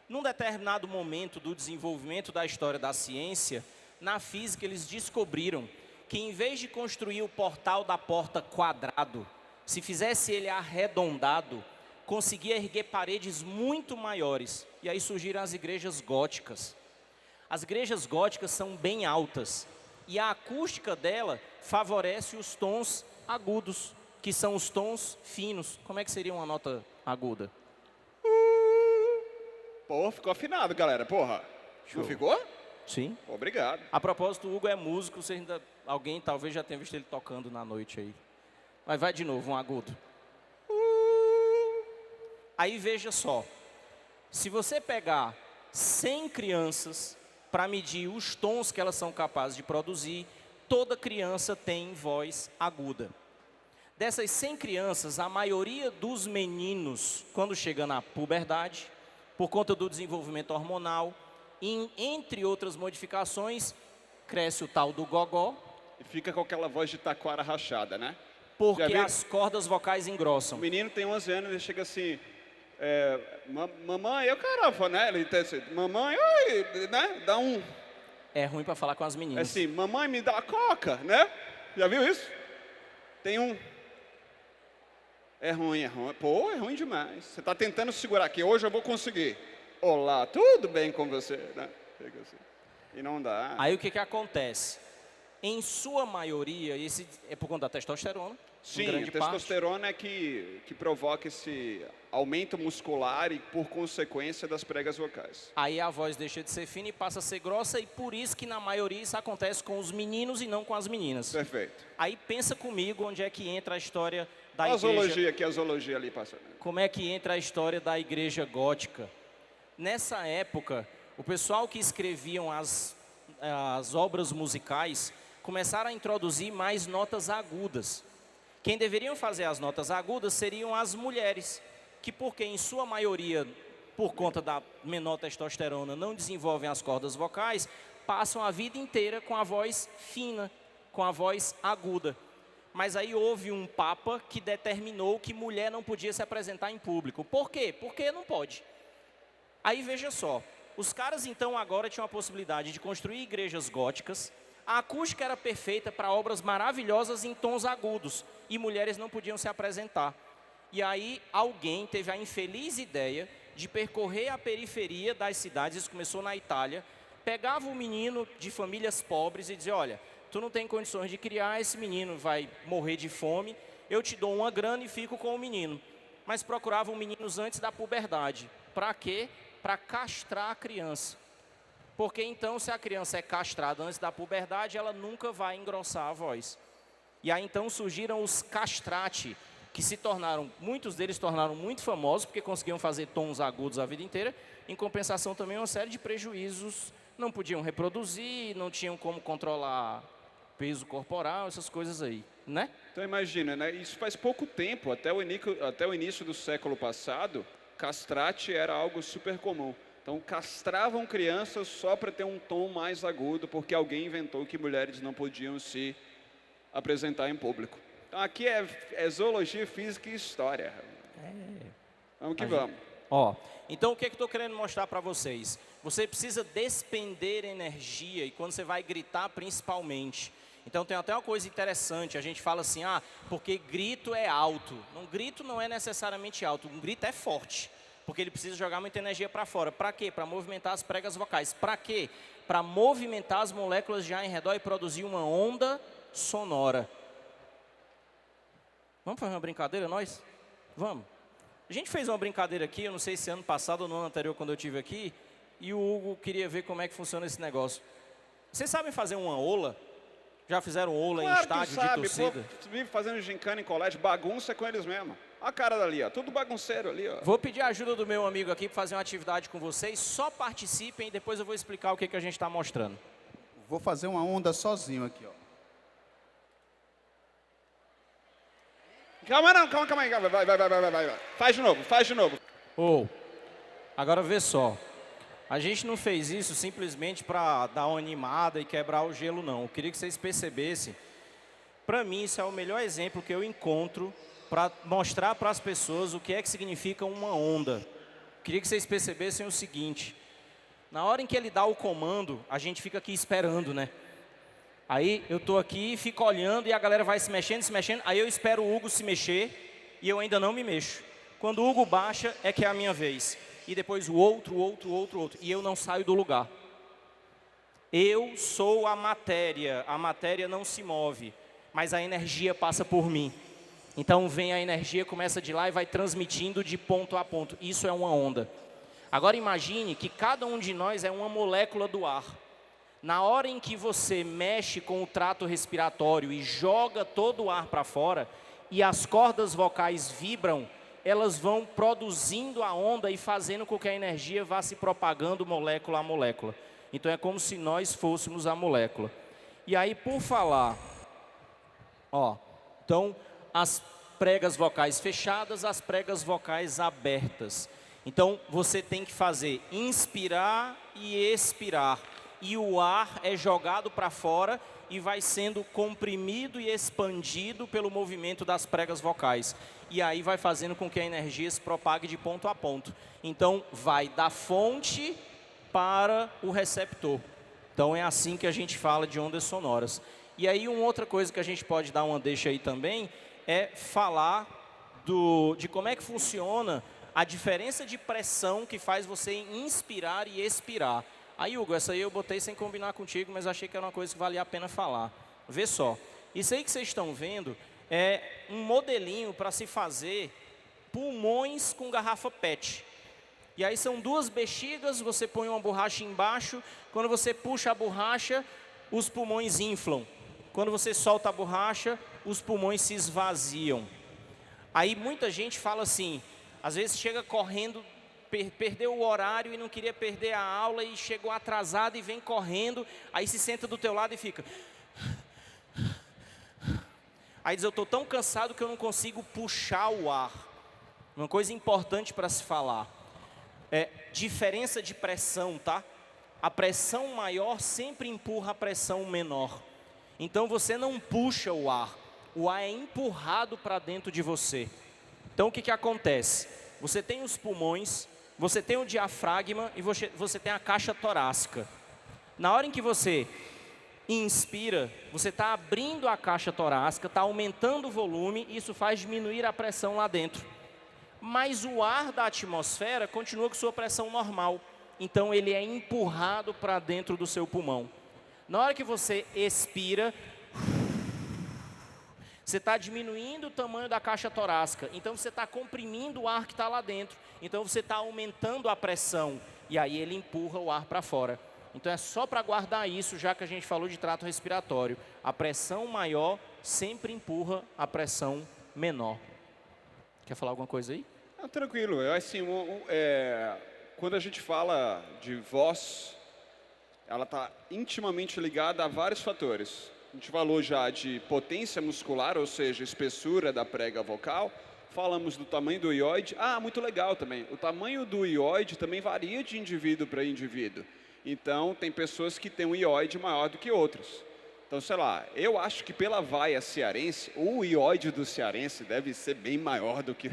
Num determinado momento do desenvolvimento da história da ciência, na física eles descobriram que em vez de construir o portal da porta quadrado, se fizesse ele arredondado, conseguia erguer paredes muito maiores. E aí surgiram as igrejas góticas. As igrejas góticas são bem altas. E a acústica dela favorece os tons agudos, que são os tons finos. Como é que seria uma nota aguda? Pô, ficou afinado, galera. Porra. Show. Não ficou? Sim. Obrigado. A propósito, o Hugo é músico. Alguém talvez já tenha visto ele tocando na noite aí. Mas vai de novo, um agudo. Aí veja só. Se você pegar 100 crianças para medir os tons que elas são capazes de produzir, toda criança tem voz aguda. Dessas 100 crianças, a maioria dos meninos, quando chega na puberdade, por conta do desenvolvimento hormonal, entre outras modificações, cresce o tal do gogó. E fica com aquela voz de taquara rachada, né? Porque as cordas vocais engrossam. O menino tem 11 anos, ele chega assim, mamãe, eu caramba, né? Ele tem assim, mamãe, oi, né? Dá um... É ruim para falar com as meninas. É assim, mamãe, me dá coca, né? Já viu isso? Tem um... É ruim. Pô, é ruim demais. Você está tentando segurar aqui, hoje eu vou conseguir. Olá, tudo bem com você? Né? Assim. E não dá. Aí o que que acontece? Em sua maioria, isso é por conta da testosterona. Sim, a testosterona é que provoca esse aumento muscular e, por consequência, das pregas vocais. Aí a voz deixa de ser fina e passa a ser grossa, e por isso que na maioria isso acontece com os meninos e não com as meninas. Perfeito. Aí pensa comigo onde é que entra a história da a igreja. Zoologia, que a zoologia ali passando. Como é que entra a história da igreja gótica? Nessa época, o pessoal que escreviam as obras musicais começaram a introduzir mais notas agudas. Quem deveriam fazer as notas agudas seriam as mulheres, que porque em sua maioria, por conta da menor testosterona, não desenvolvem as cordas vocais, passam a vida inteira com a voz fina, com a voz aguda. Mas aí houve um papa que determinou que mulher não podia se apresentar em público. Por quê? Porque não pode. Aí veja só, os caras então agora tinham a possibilidade de construir igrejas góticas. A acústica era perfeita para obras maravilhosas em tons agudos, e mulheres não podiam se apresentar. E aí alguém teve a infeliz ideia de percorrer a periferia das cidades, isso começou na Itália, pegava o menino de famílias pobres e dizia, olha, tu não tem condições de criar, esse menino vai morrer de fome, eu te dou uma grana e fico com o menino. Mas procuravam meninos antes da puberdade. Para quê? Para castrar a criança. Porque então, se a criança é castrada antes da puberdade, ela nunca vai engrossar a voz. E aí então surgiram os castrati, que muitos deles se tornaram muito famosos, porque conseguiam fazer tons agudos a vida inteira, em compensação também uma série de prejuízos, não podiam reproduzir, não tinham como controlar peso corporal, essas coisas aí, né? Então imagina, né? Isso faz pouco tempo, até o início do século passado, castrate era algo super comum. Então castravam crianças só para ter um tom mais agudo, porque alguém inventou que mulheres não podiam se apresentar em público. Então aqui é zoologia, física e história. Vamos que vamos. Então o que eu estou querendo mostrar para vocês? Você precisa despender energia, e quando você vai gritar principalmente. Então tem até uma coisa interessante, a gente fala assim, porque grito é alto. Grito não é necessariamente alto, um grito é forte, porque ele precisa jogar muita energia para fora. Para quê? Para movimentar as pregas vocais. Para quê? Para movimentar as moléculas de ar em redor e produzir uma onda sonora. Vamos fazer uma brincadeira, nós? Vamos. A gente fez uma brincadeira aqui, eu não sei se ano passado ou no ano anterior, quando eu estive aqui, e o Hugo queria ver como é que funciona esse negócio. Vocês sabem fazer uma ola? Já fizeram ola em estádio de torcida? Pô, vive fazendo gincana em colégio, bagunça com eles mesmo. Olha a cara dali, ó, tudo bagunceiro ali, ó. Vou pedir a ajuda do meu amigo aqui para fazer uma atividade com vocês, só participem e depois eu vou explicar o que a gente está mostrando. Vou fazer uma onda sozinho aqui, ó. Calma não, calma aí, vai. Faz de novo. Agora vê só. A gente não fez isso simplesmente para dar uma animada e quebrar o gelo, não. Eu queria que vocês percebessem. Para mim, isso é o melhor exemplo que eu encontro para mostrar para as pessoas o que é que significa uma onda. Eu queria que vocês percebessem o seguinte. Na hora em que ele dá o comando, a gente fica aqui esperando, né? Aí eu estou aqui, fico olhando e a galera vai se mexendo. Aí eu espero o Hugo se mexer e eu ainda não me mexo. Quando o Hugo baixa, é que é a minha vez. E depois o outro. E eu não saio do lugar. Eu sou a matéria não se move, mas a energia passa por mim. Então vem a energia, começa de lá e vai transmitindo de ponto a ponto. Isso é uma onda. Agora imagine que cada um de nós é uma molécula do ar. Na hora em que você mexe com o trato respiratório e joga todo o ar para fora, e as cordas vocais vibram, elas vão produzindo a onda e fazendo com que a energia vá se propagando molécula a molécula. Então é como se nós fôssemos a molécula. E aí, por falar, então as pregas vocais fechadas, as pregas vocais abertas. Então você tem que fazer inspirar e expirar. E o ar é jogado para fora e vai sendo comprimido e expandido pelo movimento das pregas vocais. E aí vai fazendo com que a energia se propague de ponto a ponto. Então vai da fonte para o receptor. Então é assim que a gente fala de ondas sonoras. E aí uma outra coisa que a gente pode dar uma deixa aí também é falar de como é que funciona a diferença de pressão que faz você inspirar e expirar. Aí, Hugo, essa aí eu botei sem combinar contigo, mas achei que era uma coisa que valia a pena falar. Vê só, isso aí que vocês estão vendo é um modelinho para se fazer pulmões com garrafa PET. E aí são duas bexigas, você põe uma borracha embaixo, quando você puxa a borracha, os pulmões inflam. Quando você solta a borracha, os pulmões se esvaziam. Aí muita gente fala assim, às vezes chega correndo, perdeu o horário e não queria perder a aula e chegou atrasado e vem correndo, aí se senta do teu lado e fica. Aí diz, eu estou tão cansado que eu não consigo puxar o ar. Uma coisa importante para se falar é diferença de pressão, tá? A pressão maior sempre empurra a pressão menor. Então você não puxa o ar é empurrado para dentro de você. Então o que acontece? Você tem os pulmões, você tem o diafragma e você tem a caixa torácica. Na hora em que você inspira, você está abrindo a caixa torácica, está aumentando o volume, e isso faz diminuir a pressão lá dentro. mas o ar da atmosfera continua com sua pressão normal. Então, ele é empurrado para dentro do seu pulmão. Na hora que você expira, você está diminuindo o tamanho da caixa torácica. Então, você está comprimindo o ar que está lá dentro. Então, você está aumentando a pressão. E aí, ele empurra o ar para fora. Então, é só para guardar isso, já que a gente falou de trato respiratório. A pressão maior sempre empurra a pressão menor. Quer falar alguma coisa aí? Tranquilo. Assim, quando a gente fala de voz, ela está intimamente ligada a vários fatores. A gente falou já de potência muscular, ou seja, espessura da prega vocal. Falamos do tamanho do ióide. Muito legal também. O tamanho do ióide também varia de indivíduo para indivíduo. Então, tem pessoas que têm um ióide maior do que outros. Então, sei lá, eu acho que pela vaia cearense, o ióide do cearense deve ser bem maior do que...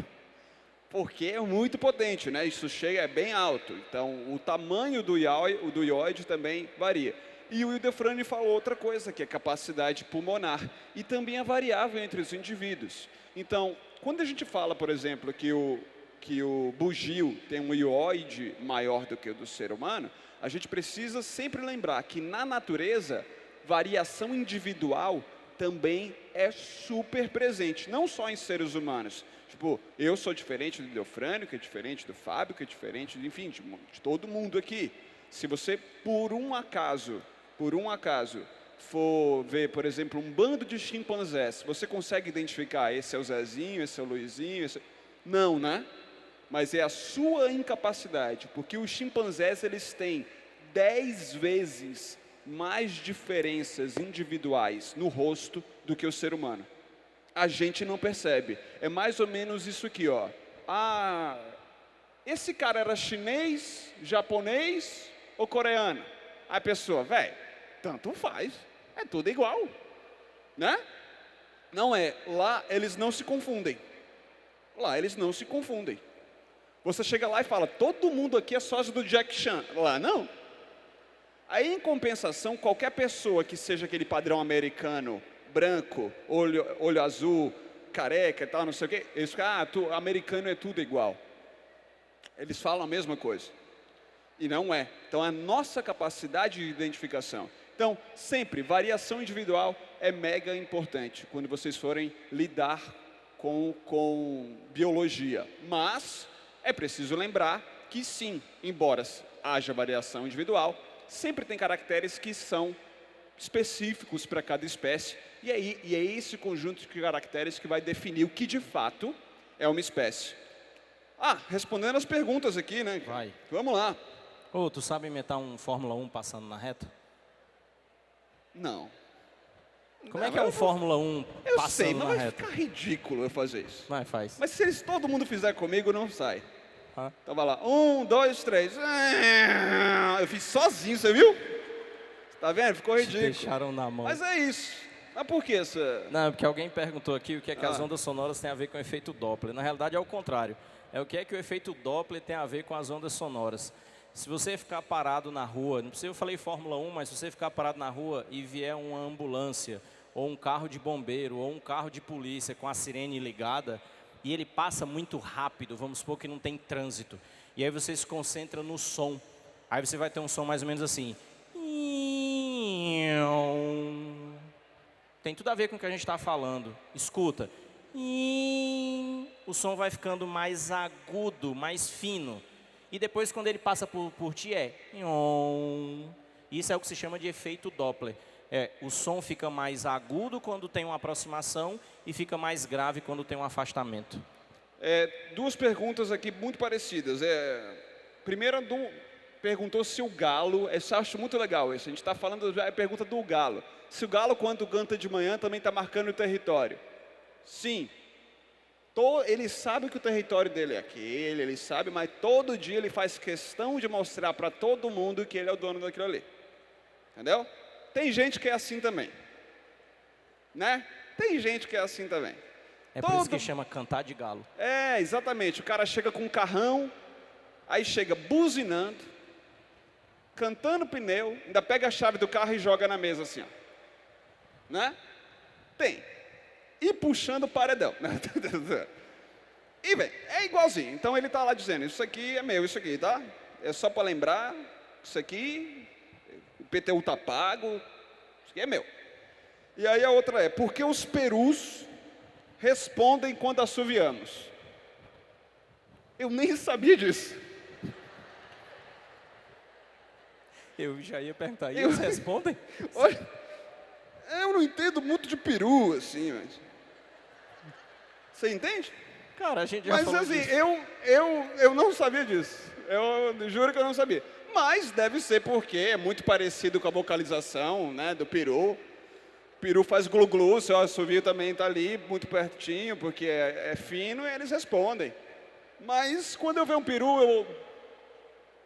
Porque é muito potente, né? Isso é bem alto. Então, o tamanho do ióide também varia. E o Ildefrane falou outra coisa, que é a capacidade pulmonar. E também é variável entre os indivíduos. Então, quando a gente fala, por exemplo, que o bugio tem um ióide maior do que o do ser humano, a gente precisa sempre lembrar que na natureza, variação individual também é super presente. Não só em seres humanos. Tipo, eu sou diferente do Ildefrane, que é diferente do Fábio, que é diferente, enfim, de todo mundo aqui. Se você, por um acaso, for ver, por exemplo, um bando de chimpanzés, você consegue identificar esse é o Zezinho, esse é o Luizinho, Não, né? Mas é a sua incapacidade, porque os chimpanzés, eles têm 10 vezes mais diferenças individuais no rosto do que o ser humano. A gente não percebe. É mais ou menos isso aqui, ó. Esse cara era chinês, japonês ou coreano? A pessoa, velho, tanto faz. É tudo igual, né? Não é. Lá eles não se confundem. Você chega lá e fala, todo mundo aqui é sócio do Jack Chan. Lá não. Aí, em compensação, qualquer pessoa que seja aquele padrão americano, branco, olho azul, careca e tal, não sei o quê, eles ficam, americano é tudo igual. Eles falam a mesma coisa. E não é. Então, a nossa capacidade de identificação. Então, sempre, variação individual é mega importante quando vocês forem lidar com biologia. Mas é preciso lembrar que sim, embora haja variação individual, sempre tem caracteres que são específicos para cada espécie, e é esse conjunto de caracteres que vai definir o que de fato é uma espécie. Respondendo as perguntas aqui, né? Vai. Vamos lá. Tu sabe imitar um Fórmula 1 passando na reta? Não. Como é que é um Fórmula 1 Eu passando sei, mas na vai reta? ficar ridículo eu fazer isso. Vai, faz. Mas se todo mundo fizer comigo, não sai. Ah. Então vai lá. 1, 2, 3. Eu fiz sozinho, você viu? Tá vendo? Ficou Te ridículo. deixaram na mão. Mas é isso. Mas por que essa... Não, porque alguém perguntou aqui o que é que as ondas sonoras têm a ver com o efeito Doppler. Na realidade é o contrário. É o que é que o efeito Doppler tem a ver com as ondas sonoras. Se você ficar parado na rua, não precisa, eu falei Fórmula 1, mas se você ficar parado na rua e vier uma ambulância, ou um carro de bombeiro, ou um carro de polícia com a sirene ligada, e ele passa muito rápido, vamos supor que não tem trânsito, e aí você se concentra no som. Aí você vai ter um som mais ou menos assim. Tem tudo a ver com o que a gente está falando. Escuta. O som vai ficando mais agudo, mais fino. E depois, quando ele passa por ti, é... Isso é o que se chama de efeito Doppler. O som fica mais agudo quando tem uma aproximação e fica mais grave quando tem um afastamento. Duas perguntas aqui muito parecidas. Primeira, perguntou se o galo... Eu acho muito legal isso. A gente está falando da pergunta do galo. Se o galo, quando canta de manhã, também está marcando o território. Sim. Ele sabe que o território dele é aquele, ele sabe, mas todo dia ele faz questão de mostrar para todo mundo que ele é o dono daquilo ali. Entendeu? Tem gente que é assim também. Né? Tem gente que é assim também. Por isso que chama cantar de galo. Exatamente. O cara chega com um carrão, aí chega buzinando, cantando pneu, ainda pega a chave do carro e joga na mesa assim, ó. Né? Tem. E puxando o paredão. E vem, é igualzinho. Então ele está lá dizendo, isso aqui é meu, isso aqui, tá? É só para lembrar, isso aqui, o IPTU está pago, isso aqui é meu. E aí a outra é, por que os perus respondem quando assoviamos? Eu nem sabia disso. Eu já ia perguntar, e eles respondem? Olha, eu não entendo muito de peru, assim, mas... Você entende? Cara, a gente já Mas falou assim, disso. eu não sabia disso. Eu juro que eu não sabia. Mas deve ser porque é muito parecido com a vocalização, né, do peru. O peru faz glu-glu, seu assovio também está ali, muito pertinho, porque é fino e eles respondem. Mas quando eu ver um peru,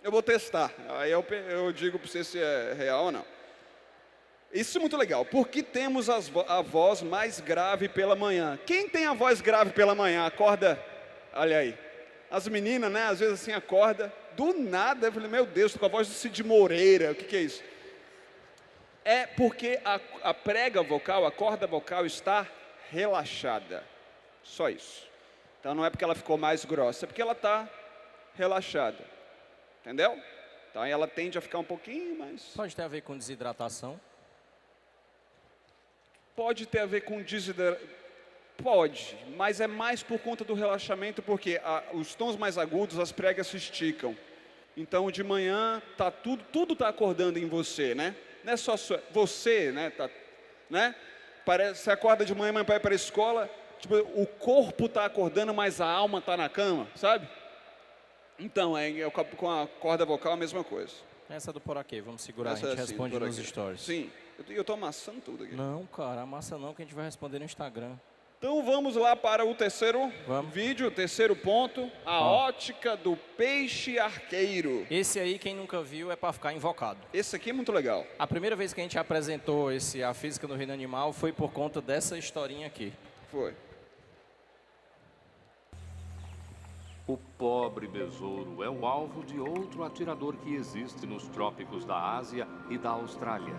eu vou testar. Aí eu digo para você se é real ou não. Isso é muito legal, porque temos a voz mais grave pela manhã. Quem tem a voz grave pela manhã, acorda, olha aí. As meninas, né, às vezes assim, acorda, do nada, eu falei, meu Deus, tô com a voz do Cid Moreira, o que é isso? É porque a prega vocal, a corda vocal está relaxada, só isso. Então não é porque ela ficou mais grossa, é porque ela está relaxada, entendeu? Então ela tende a ficar um pouquinho mais... Pode ter a ver com desidratação? Pode ter a ver com desidratação, pode, mas é mais por conta do relaxamento, porque os tons mais agudos, as pregas se esticam. Então de manhã tá tudo está acordando em você, né? Não é só você, né? Né? Você acorda de manhã, vai para a escola, tipo, o corpo está acordando, mas a alma está na cama, sabe? Então com a corda vocal a mesma coisa. Essa do por aqui, vamos segurar, Essa a gente assim, responde por nos aqui. stories. Sim, eu estou amassando tudo aqui. Não, cara, amassa não, que a gente vai responder no Instagram. Então vamos lá para o terceiro vídeo, o terceiro ponto, a ótica do peixe arqueiro. Esse aí, quem nunca viu, é para ficar invocado. Esse aqui é muito legal. A primeira vez que a gente apresentou a física do reino animal foi por conta dessa historinha aqui. Foi. O pobre besouro é o alvo de outro atirador que existe nos trópicos da Ásia e da Austrália.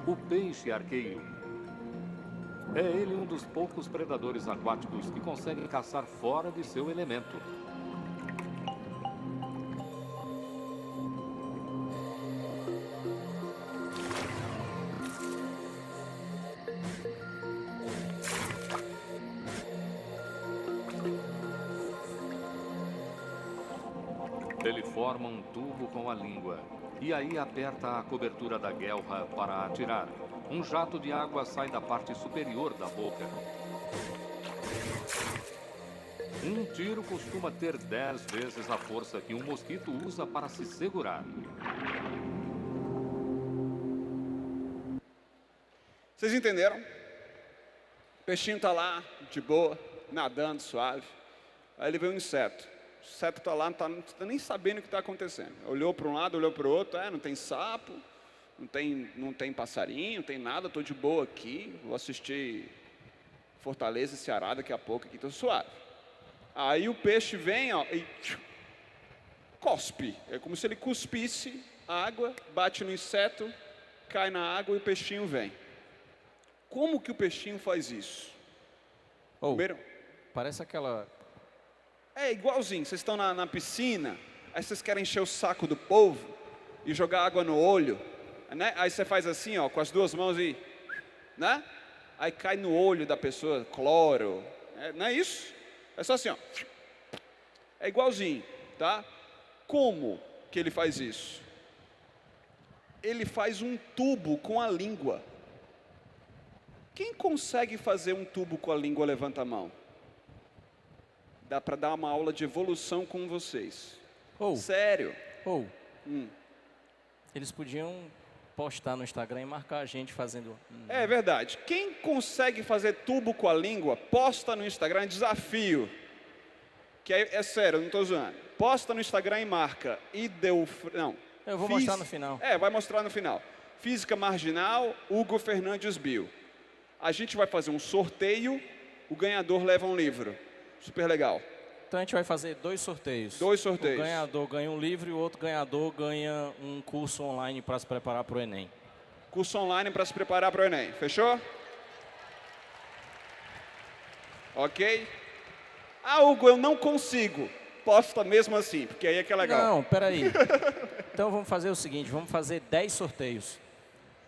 O peixe arqueiro. É ele um dos poucos predadores aquáticos que conseguem caçar fora de seu elemento. Ele forma um tubo com a língua e aí aperta a cobertura da guelra para atirar. Um jato de água sai da parte superior da boca. Um tiro costuma ter 10 vezes a força que um mosquito usa para se segurar. Vocês entenderam? O peixinho está lá, de boa, nadando, suave. Aí ele vê um inseto. O inseto está lá, não está nem sabendo o que está acontecendo. Olhou para um lado, olhou para o outro, não tem sapo, não tem passarinho, não tem nada, estou de boa aqui, vou assistir Fortaleza e Ceará daqui a pouco, aqui estou suave. Aí o peixe vem e cospe, é como se ele cuspisse água, bate no inseto, cai na água e o peixinho vem. Como que o peixinho faz isso? Primeiro, parece aquela... É igualzinho, vocês estão na piscina, aí vocês querem encher o saco do povo e jogar água no olho, né? Aí você faz assim, ó, com as duas mãos e, né? Aí cai no olho da pessoa, cloro, não é isso? É só assim, ó. É igualzinho, tá? Como que ele faz isso? Ele faz um tubo com a língua. Quem consegue fazer um tubo com a língua, levanta a mão. Dá para dar uma aula de evolução com vocês. Sério. Eles podiam postar no Instagram e marcar a gente fazendo... É verdade. Quem consegue fazer tubo com a língua, posta no Instagram, desafio. Que é sério, eu não estou zoando. Posta no Instagram e marca. Eu vou mostrar no final. Vai mostrar no final. Física Marginal, Hugo Fernandes Bill. A gente vai fazer um sorteio, o ganhador leva um livro. Super legal. Então a gente vai fazer 2 sorteios. 2 sorteios. O ganhador ganha um livro e o outro ganhador ganha um curso online para se preparar para o Enem. Curso online para se preparar para o Enem. Fechou? Ok? Ah, Hugo, eu não consigo. Posta mesmo assim, porque aí é que é legal. Não, peraí. Então vamos fazer o seguinte, vamos fazer 10 sorteios.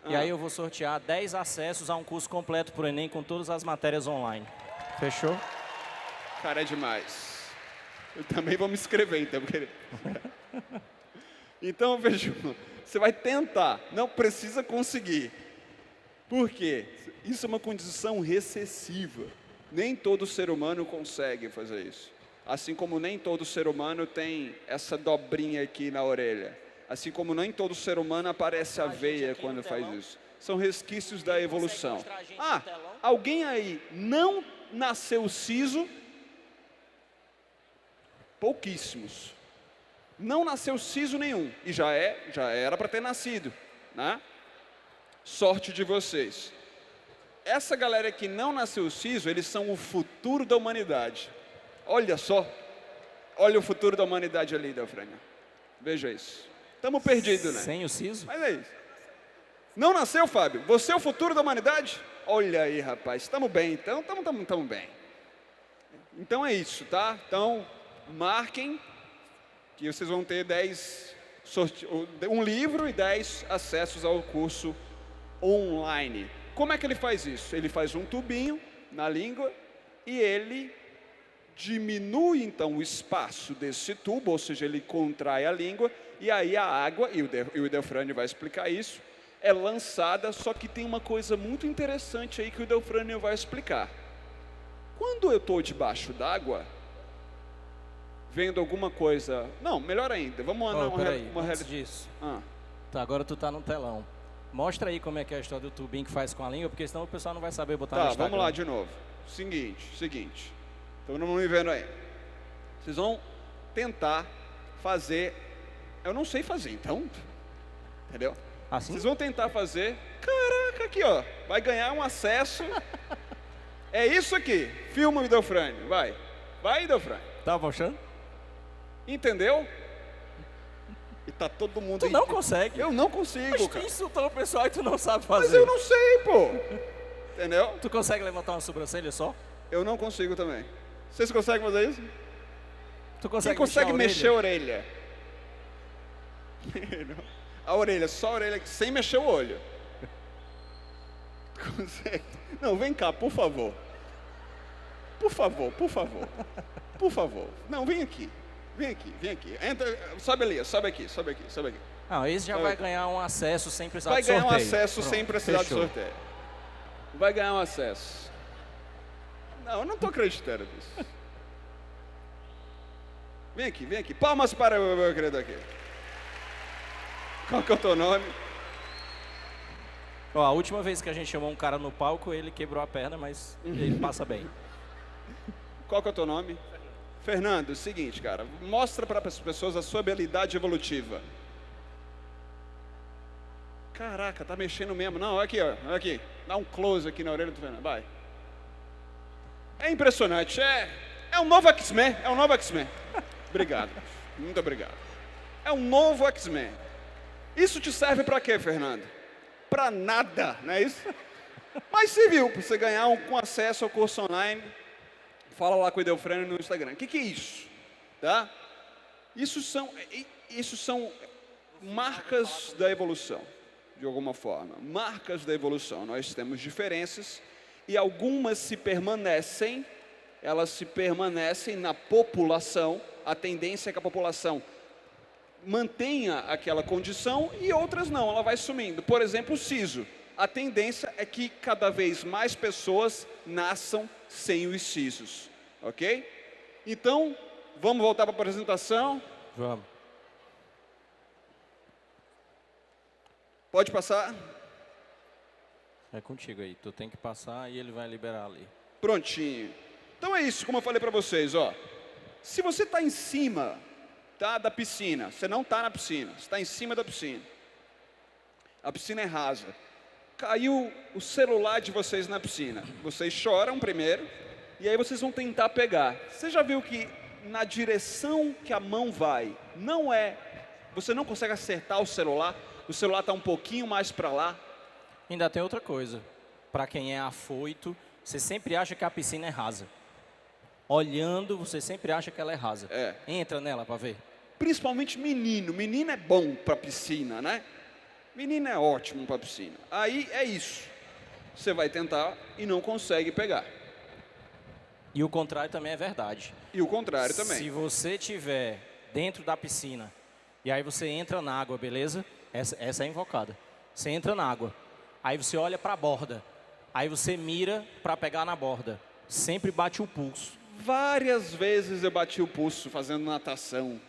E aí eu vou sortear 10 acessos a um curso completo pro Enem com todas as matérias online. Fechou? Cara, é demais. Eu também vou me inscrever, então. Então, veja, você vai tentar, não precisa conseguir. Por quê? Isso é uma condição recessiva. Nem todo ser humano consegue fazer isso. Assim como nem todo ser humano tem essa dobrinha aqui na orelha. Assim como nem todo ser humano aparece a veia quando faz isso. São resquícios da evolução. Ah, alguém aí não nasceu siso? Pouquíssimos. Não nasceu siso nenhum. E já era para ter nascido, né? Sorte de vocês. Essa galera que não nasceu siso, eles são o futuro da humanidade. Olha só. Olha o futuro da humanidade ali, Delfrânio. Veja isso. Estamos perdidos, né? Sem o siso? Mas é isso. Não nasceu, Fábio? Você é o futuro da humanidade? Olha aí, rapaz. Estamos bem, então. Estamos bem. Então é isso, tá? Então, marquem que vocês vão ter um livro e 10 acessos ao curso online. Como é que ele faz isso? Ele faz um tubinho na língua e ele diminui, então, o espaço desse tubo, ou seja, ele contrai a língua, e aí a água, e o Delfrânio vai explicar isso, é lançada, só que tem uma coisa muito interessante aí que o Delfrânio vai explicar. Quando eu estou debaixo d'água, vendo alguma coisa... Não, melhor ainda, vamos mandar uma antes disso. Ah. Tá, agora tu tá no telão. Mostra aí como é que é a história do tubinho que faz com a língua, porque senão o pessoal não vai saber botar no Instagram. Vamos lá de novo. Seguinte. Então não me vendo aí. Vocês vão tentar fazer... Eu não sei fazer, então... Entendeu? Assim? Vocês vão tentar fazer... Caraca, aqui ó. Vai ganhar um acesso... É isso aqui. Filma o Delfrânio. Vai, Delfrânio. Tá mostrando? Entendeu? E tá todo mundo... Tu não consegue. Eu não consigo, Mas tu cara. insultou o pessoal e tu não sabe fazer. Mas eu não sei, pô. Entendeu? Tu consegue levantar uma sobrancelha só? Eu não consigo também. Vocês conseguem fazer isso? Tu consegue Quem consegue mexer a orelha? A orelha, só a orelha, sem mexer o olho. Consegue? Não, vem cá, por favor. Por favor. Não, vem aqui. Entra, sobe aqui. Não, esse já vai ganhar um acesso sem precisar Vai de sorteio. ganhar um acesso Pronto, sem precisar fechou. de sorteio. Vai ganhar um acesso. Não, eu não estou acreditando nisso. Vem aqui. Palmas para o meu querido aqui. Qual que é o teu nome? Ó, a última vez que a gente chamou um cara no palco, ele quebrou a perna, mas ele passa bem. Qual que é o teu nome? Fernando, seguinte, cara. Mostra para as pessoas a sua habilidade evolutiva. Caraca, tá mexendo mesmo. Não, olha aqui, ó. Olha aqui. Dá um close aqui na orelha do Fernando. Vai. É impressionante. É um novo X-Men. Obrigado. Muito obrigado. É um novo X-Men. Isso te serve para quê, Fernando? Para nada, não é isso? Mas serviu para você ganhar um acesso ao curso online. Fala lá com o Delfrânio no Instagram. O que é isso? Tá? Isso são marcas da evolução, de alguma forma. Marcas da evolução. Nós temos diferenças e algumas elas se permanecem na população. A tendência é que a população mantenha aquela condição e outras não, ela vai sumindo. Por exemplo, o siso. A tendência é que cada vez mais pessoas nasçam sem os sisos, ok? Então, vamos voltar para a apresentação? Vamos. Pode passar? É contigo aí, tu tem que passar e ele vai liberar ali. Prontinho. Então é isso, como eu falei para vocês, ó. Se você está em cima... Tá, da piscina, você não está na piscina, você está em cima da piscina. A piscina é rasa. Caiu o celular de vocês na piscina. Vocês choram primeiro, e aí vocês vão tentar pegar. Você já viu que na direção que a mão vai, você não consegue acertar o celular está um pouquinho mais para lá. Ainda tem outra coisa. Para quem é afoito, você sempre acha que a piscina é rasa. olhando, você sempre acha que ela é rasa. É. Entra nela para ver. Principalmente menino. Menino é bom para piscina, né? Menino é ótimo para piscina. Aí é isso. Você vai tentar e não consegue pegar. E o contrário também é verdade. E o contrário Se também. você estiver dentro da piscina e aí você entra na água, beleza? Essa é invocada. Você entra na água, aí você olha para a borda, aí você mira para pegar na borda. Sempre bate o pulso. Várias vezes eu bati o pulso fazendo natação.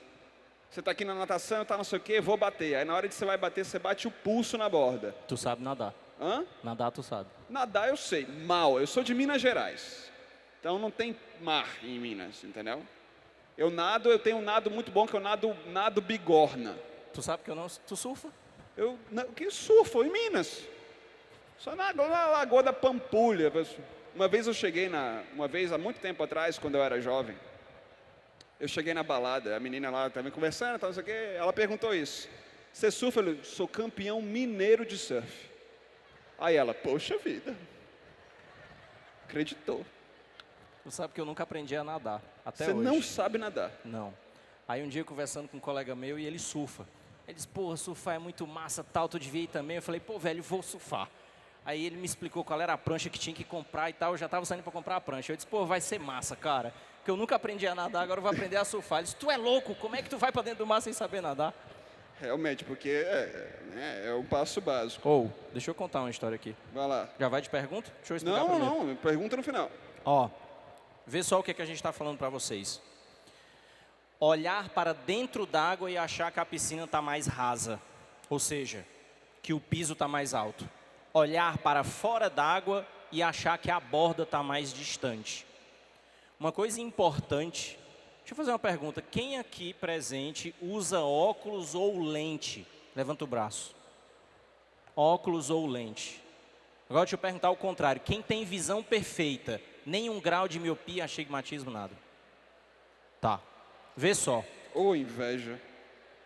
Você está aqui na natação, tá não sei o quê, vou bater. Aí na hora que você vai bater, você bate o pulso na borda. Tu sabe nadar. Hã? Nadar tu sabe. Nadar eu sei, mal. Eu sou de Minas Gerais. Então não tem mar em Minas, entendeu? Eu tenho um nado muito bom, que eu nado bigorna. Tu sabe que eu não... Tu surfa? Que surfo em Minas. Só na Lagoa da Pampulha. Uma vez eu cheguei há muito tempo atrás, quando eu era jovem, eu cheguei na balada, a menina lá estava conversando, não sei o quê, ela perguntou isso. Você surfa? Eu falei, sou campeão mineiro de surf. Aí ela, poxa vida. Acreditou. Tu sabe que eu nunca aprendi a nadar, até Você hoje. não sabe nadar. Não. Aí um dia conversando com um colega meu e ele surfa. Ele disse, porra, surfar é muito massa, tal, tu devia ir também. Eu falei, pô, velho, vou surfar. Aí ele me explicou qual era a prancha que tinha que comprar e tal, eu já estava saindo para comprar a prancha. Eu disse, pô, vai ser massa, cara, porque eu nunca aprendi a nadar, agora eu vou aprender a surfar. Ele disse, tu é louco, como é que tu vai para dentro do mar sem saber nadar? Realmente, porque é o passo básico. Ou, deixa eu contar uma história aqui. Vai lá. Já vai de pergunta? Deixa eu explicar primeiro. Não, pergunta no final. Ó, vê só o que a gente está falando para vocês. Olhar para dentro d'água e achar que a piscina está mais rasa, ou seja, que o piso está mais alto. Olhar para fora d'água e achar que a borda está mais distante. Uma coisa importante, deixa eu fazer uma pergunta. Quem aqui presente usa óculos ou lente? Levanta o braço. Óculos ou lente. Agora deixa eu perguntar o contrário. Quem tem visão perfeita? Nenhum grau de miopia, astigmatismo, nada. Tá. Vê só. Ô, inveja.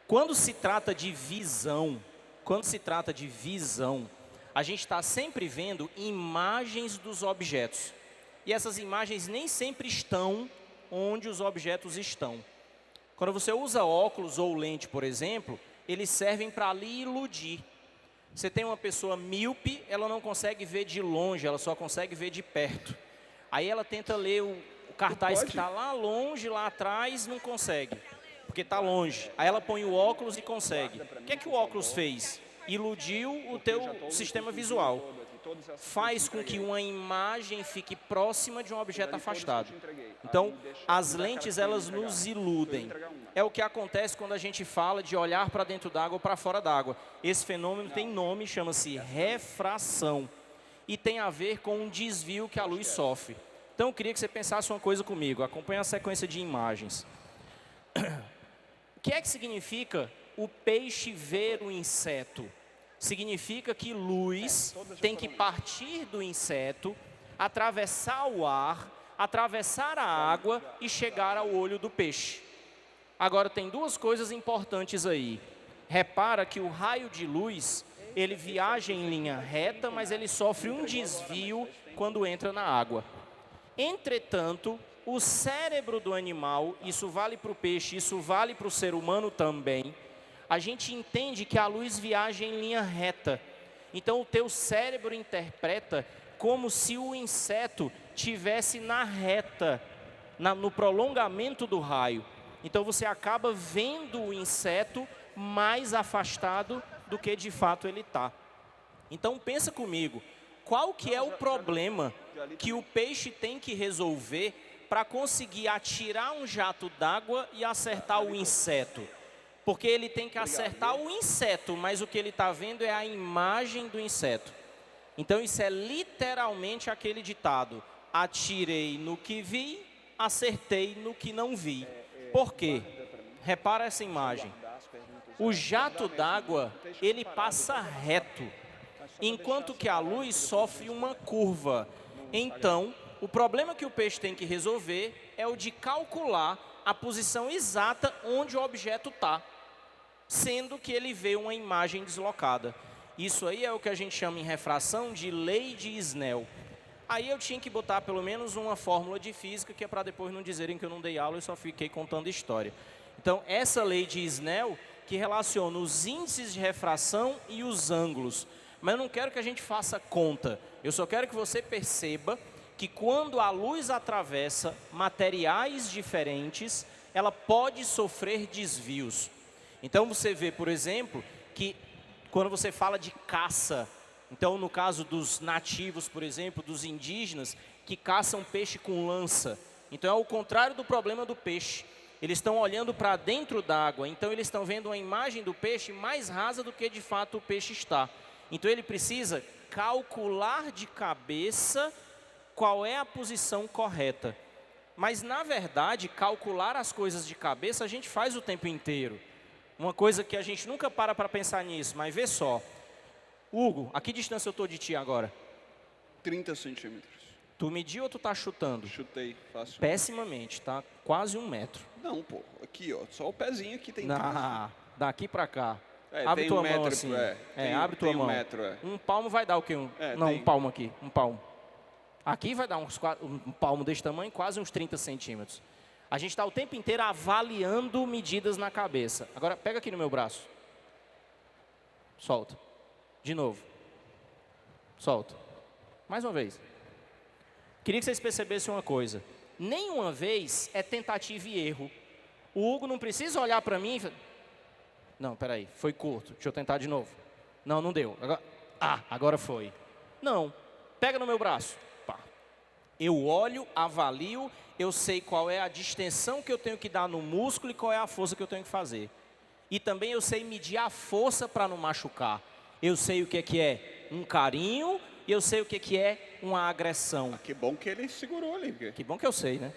Quando se trata de visão, a gente está sempre vendo imagens dos objetos. E essas imagens nem sempre estão onde os objetos estão. Quando você usa óculos ou lente, por exemplo, eles servem para lhe iludir. Você tem uma pessoa míope, ela não consegue ver de longe, ela só consegue ver de perto. Aí ela tenta ler o cartaz que está lá longe, lá atrás, não consegue, porque está longe. Aí ela põe o óculos e consegue. O que é que o óculos fez? Iludiu o teu sistema visual. Faz com que uma imagem fique próxima de um objeto afastado. Então, as lentes, elas nos iludem. É o que acontece quando a gente fala de olhar para dentro d'água ou para fora d'água. Esse fenômeno tem nome, chama-se refração. E tem a ver com um desvio que a luz sofre. Então, eu queria que você pensasse uma coisa comigo. Acompanhe a sequência de imagens. O que é que significa o peixe ver o inseto? Significa que luz tem que partir do inseto, atravessar o ar, atravessar a água e chegar ao olho do peixe. Agora, tem duas coisas importantes aí. Repara que o raio de luz, ele viaja em linha reta, mas ele sofre um desvio quando entra na água. Entretanto, o cérebro do animal, isso vale para o peixe, isso vale para o ser humano também, a gente entende que a luz viaja em linha reta. Então, o teu cérebro interpreta como se o inseto tivesse na reta, no prolongamento do raio. Então, você acaba vendo o inseto mais afastado do que de fato ele está. Então, pensa comigo, qual que é o problema que o peixe tem que resolver para conseguir atirar um jato d'água e acertar o inseto? Porque ele tem que acertar o inseto, mas o que ele está vendo é a imagem do inseto. Então, isso é literalmente aquele ditado: atirei no que vi, acertei no que não vi. Por quê? Repara essa imagem. O jato d'água, ele passa reto, enquanto que a luz sofre uma curva. Então, o problema que o peixe tem que resolver é o de calcular a posição exata onde o objeto está, sendo que ele vê uma imagem deslocada. Isso aí é o que a gente chama em refração de lei de Snell. Aí eu tinha que botar pelo menos uma fórmula de física, que é para depois não dizerem que eu não dei aula e só fiquei contando história. Então, essa lei de Snell, que relaciona os índices de refração e os ângulos. Mas eu não quero que a gente faça conta. Eu só quero que você perceba que quando a luz atravessa materiais diferentes, ela pode sofrer desvios. Então, você vê, por exemplo, que quando você fala de caça, então, no caso dos nativos, por exemplo, dos indígenas, que caçam peixe com lança. Então, é o contrário do problema do peixe. Eles estão olhando para dentro d'água, então eles estão vendo uma imagem do peixe mais rasa do que de fato o peixe está. Então, ele precisa calcular de cabeça qual é a posição correta. Mas, na verdade, calcular as coisas de cabeça a gente faz o tempo inteiro. Uma coisa que a gente nunca para pensar nisso, mas vê só. Hugo, a que distância eu estou de ti agora? 30 centímetros. Tu mediu ou tu tá chutando? Chutei, fácil. Pessimamente, tá? Quase 1 metro. Não, pô. Aqui, ó. Só o pezinho aqui tem... Daqui pra cá. É, abre tem tua 1 metro, mão assim. Abre tua tem mão. 1 metro, é. Um palmo vai dar o quê? Não, tem. um palmo aqui. Um palmo. Aqui vai dar um palmo desse tamanho, quase uns 30 centímetros. A gente está o tempo inteiro avaliando medidas na cabeça. Agora, pega aqui no meu braço. Solta. De novo. Solta. Mais uma vez. Queria que vocês percebessem uma coisa. Nenhuma vez é tentativa e erro. O Hugo não precisa olhar para mim e falar, não, peraí, foi curto, deixa eu tentar de novo. Não, não deu. Agora foi. Não, pega no meu braço. Pá. Eu olho, avalio, eu sei qual é a distensão que eu tenho que dar no músculo e qual é a força que eu tenho que fazer. E também eu sei medir a força para não machucar. Eu sei o que é um carinho e eu sei o que é uma agressão. Que bom que ele segurou ali. Que bom que eu sei, né?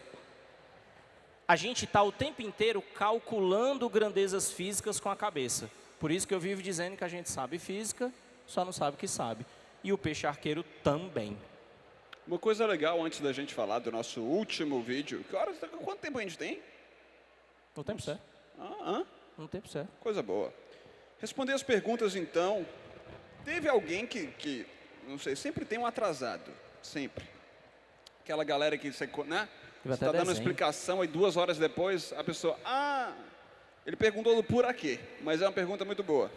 A gente está o tempo inteiro calculando grandezas físicas com a cabeça. Por isso que eu vivo dizendo que a gente sabe física, só não sabe o que sabe. E o peixe arqueiro também. Uma coisa legal antes da gente falar do nosso último vídeo. Quanto tempo a gente tem? No tempo certo. No tempo certo. Coisa boa. Responder as perguntas, então. Teve alguém que não sei, sempre tem um atrasado. Sempre. Aquela galera que você, né? Você está dando uma explicação e 2 horas depois a pessoa... ele perguntou do por quê, mas é uma pergunta muito boa.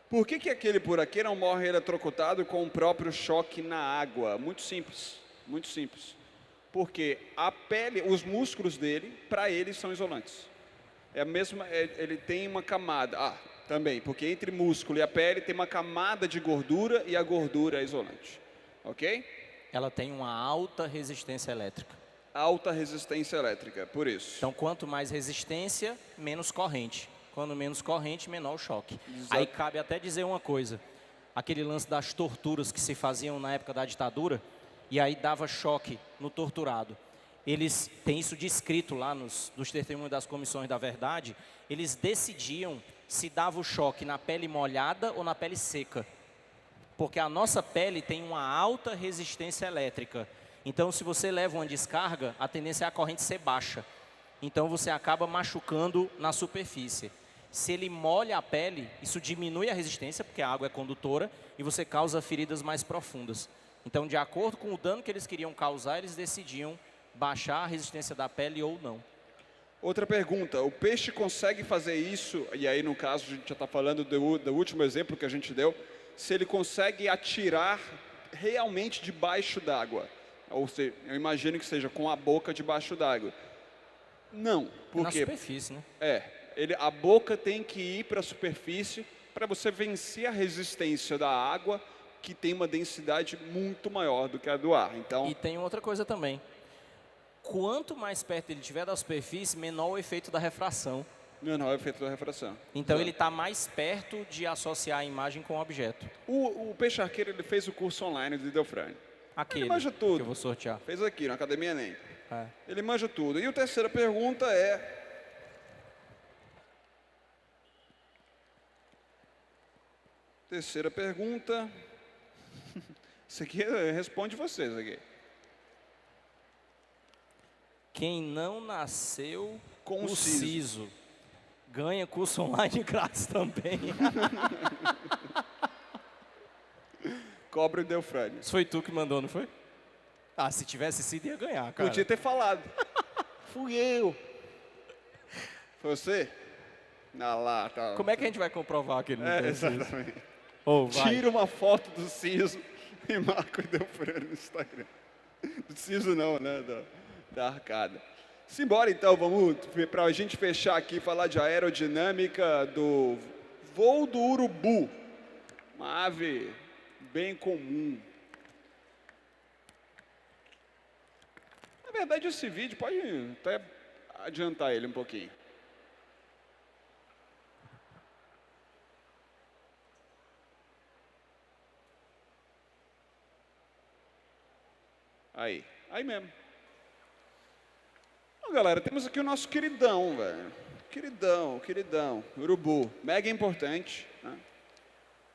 Por que aquele por quê não morre eletrocutado com o próprio choque na água? Muito simples, muito simples. Porque a pele, os músculos dele, para ele, são isolantes. É a mesma, ele tem uma camada... também, porque entre músculo e a pele tem uma camada de gordura e a gordura é isolante. Ok? Ela tem uma alta resistência elétrica. Alta resistência elétrica, por isso. Então, quanto mais resistência, menos corrente. Quando menos corrente, menor o choque. Exato. Aí cabe até dizer uma coisa. Aquele lance das torturas que se faziam na época da ditadura, e aí dava choque no torturado. Eles têm isso descrito lá nos testemunhos das comissões da verdade. Eles decidiam se dava o choque na pele molhada ou na pele seca. Porque a nossa pele tem uma alta resistência elétrica. Então, se você leva uma descarga, a tendência é a corrente ser baixa. Então, você acaba machucando na superfície. Se ele molha a pele, isso diminui a resistência, porque a água é condutora, e você causa feridas mais profundas. Então, de acordo com o dano que eles queriam causar, eles decidiam baixar a resistência da pele ou não. Outra pergunta, o peixe consegue fazer isso, e aí no caso a gente já está falando do último exemplo que a gente deu, se ele consegue atirar realmente debaixo d'água, ou seja, eu imagino que seja com a boca debaixo d'água. Não, porque... Na superfície, né? A boca tem que ir para a superfície para você vencer a resistência da água, que tem uma densidade muito maior do que a do ar. Então... E tem outra coisa também. Quanto mais perto ele estiver da superfície, menor o efeito da refração. Menor o efeito da refração. Então, Exato. ele está mais perto de associar a imagem com o objeto. O peixe arqueiro, ele fez o curso online de Delfrânio. Aquele ele manja tudo. que eu vou sortear. Fez aqui, na Academia Enem. É. Ele manja tudo. E a terceira pergunta é... Terceira pergunta... Isso aqui responde vocês aqui. Quem não nasceu Com o siso. siso ganha curso online grátis também. Cobre o Delfrânio. Isso foi tu que mandou, não foi? Ah, se tivesse sido, ia ganhar, cara. Podia ter falado. Fui eu. Foi você? Ah lá, tá. Como é que a gente vai comprovar que ele não tem siso? Exatamente. Ou vai. Tira uma foto do siso e marca o Delfrânio no Instagram. Do siso não, né? Da arcada. Simbora então, vamos para a gente fechar aqui, falar de aerodinâmica do voo do urubu. Uma ave bem comum. Na verdade, esse vídeo pode até adiantar ele um pouquinho. Aí mesmo. Bom, galera, temos aqui o nosso queridão, velho. Queridão, urubu. Mega importante, né?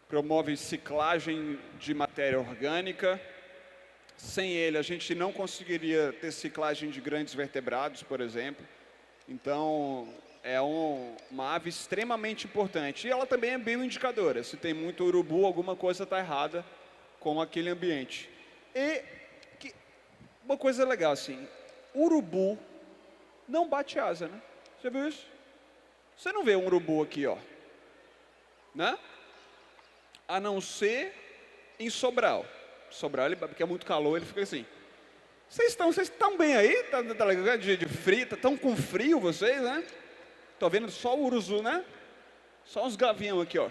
Promove ciclagem de matéria orgânica. Sem ele, a gente não conseguiria ter ciclagem de grandes vertebrados, por exemplo. Então, é uma ave extremamente importante. E ela também é bioindicadora. Se tem muito urubu, alguma coisa está errada com aquele ambiente. E uma coisa legal, assim, urubu não bate asa, né? Você viu isso? Você não vê um urubu aqui, ó. Né? A não ser em Sobral. Sobral, porque é muito calor, ele fica assim. Vocês estão bem aí? Tá legal? De frio? Estão com frio vocês, né? Tô vendo só o uruzu, né? Só uns gavião aqui, ó.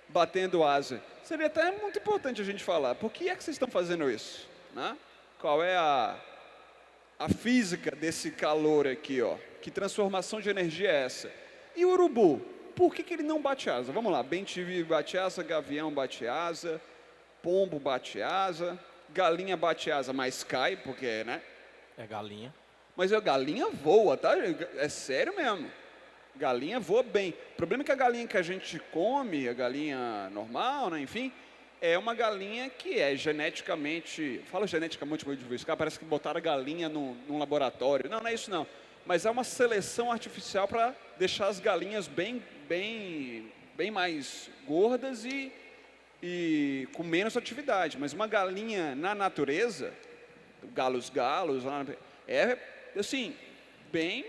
Batendo asa. Seria até muito importante a gente falar. Por que é que vocês estão fazendo isso? Né? Qual é a física desse calor aqui, ó? Que transformação de energia é essa? E o urubu? Por que ele não bate asa? Vamos lá, bem-te-vi bate asa, gavião bate asa, pombo bate asa, galinha bate asa, mas cai, porque, né? É galinha. Mas a galinha voa, tá? É sério mesmo. Galinha voa bem. O problema é que a galinha que a gente come, a galinha normal, né, enfim, é uma galinha que é geneticamente... Fala geneticamente, parece que botaram a galinha num laboratório. Não, não é isso não. Mas é uma seleção artificial para deixar as galinhas bem mais gordas e com menos atividade. Mas uma galinha na natureza, galos, é assim, bem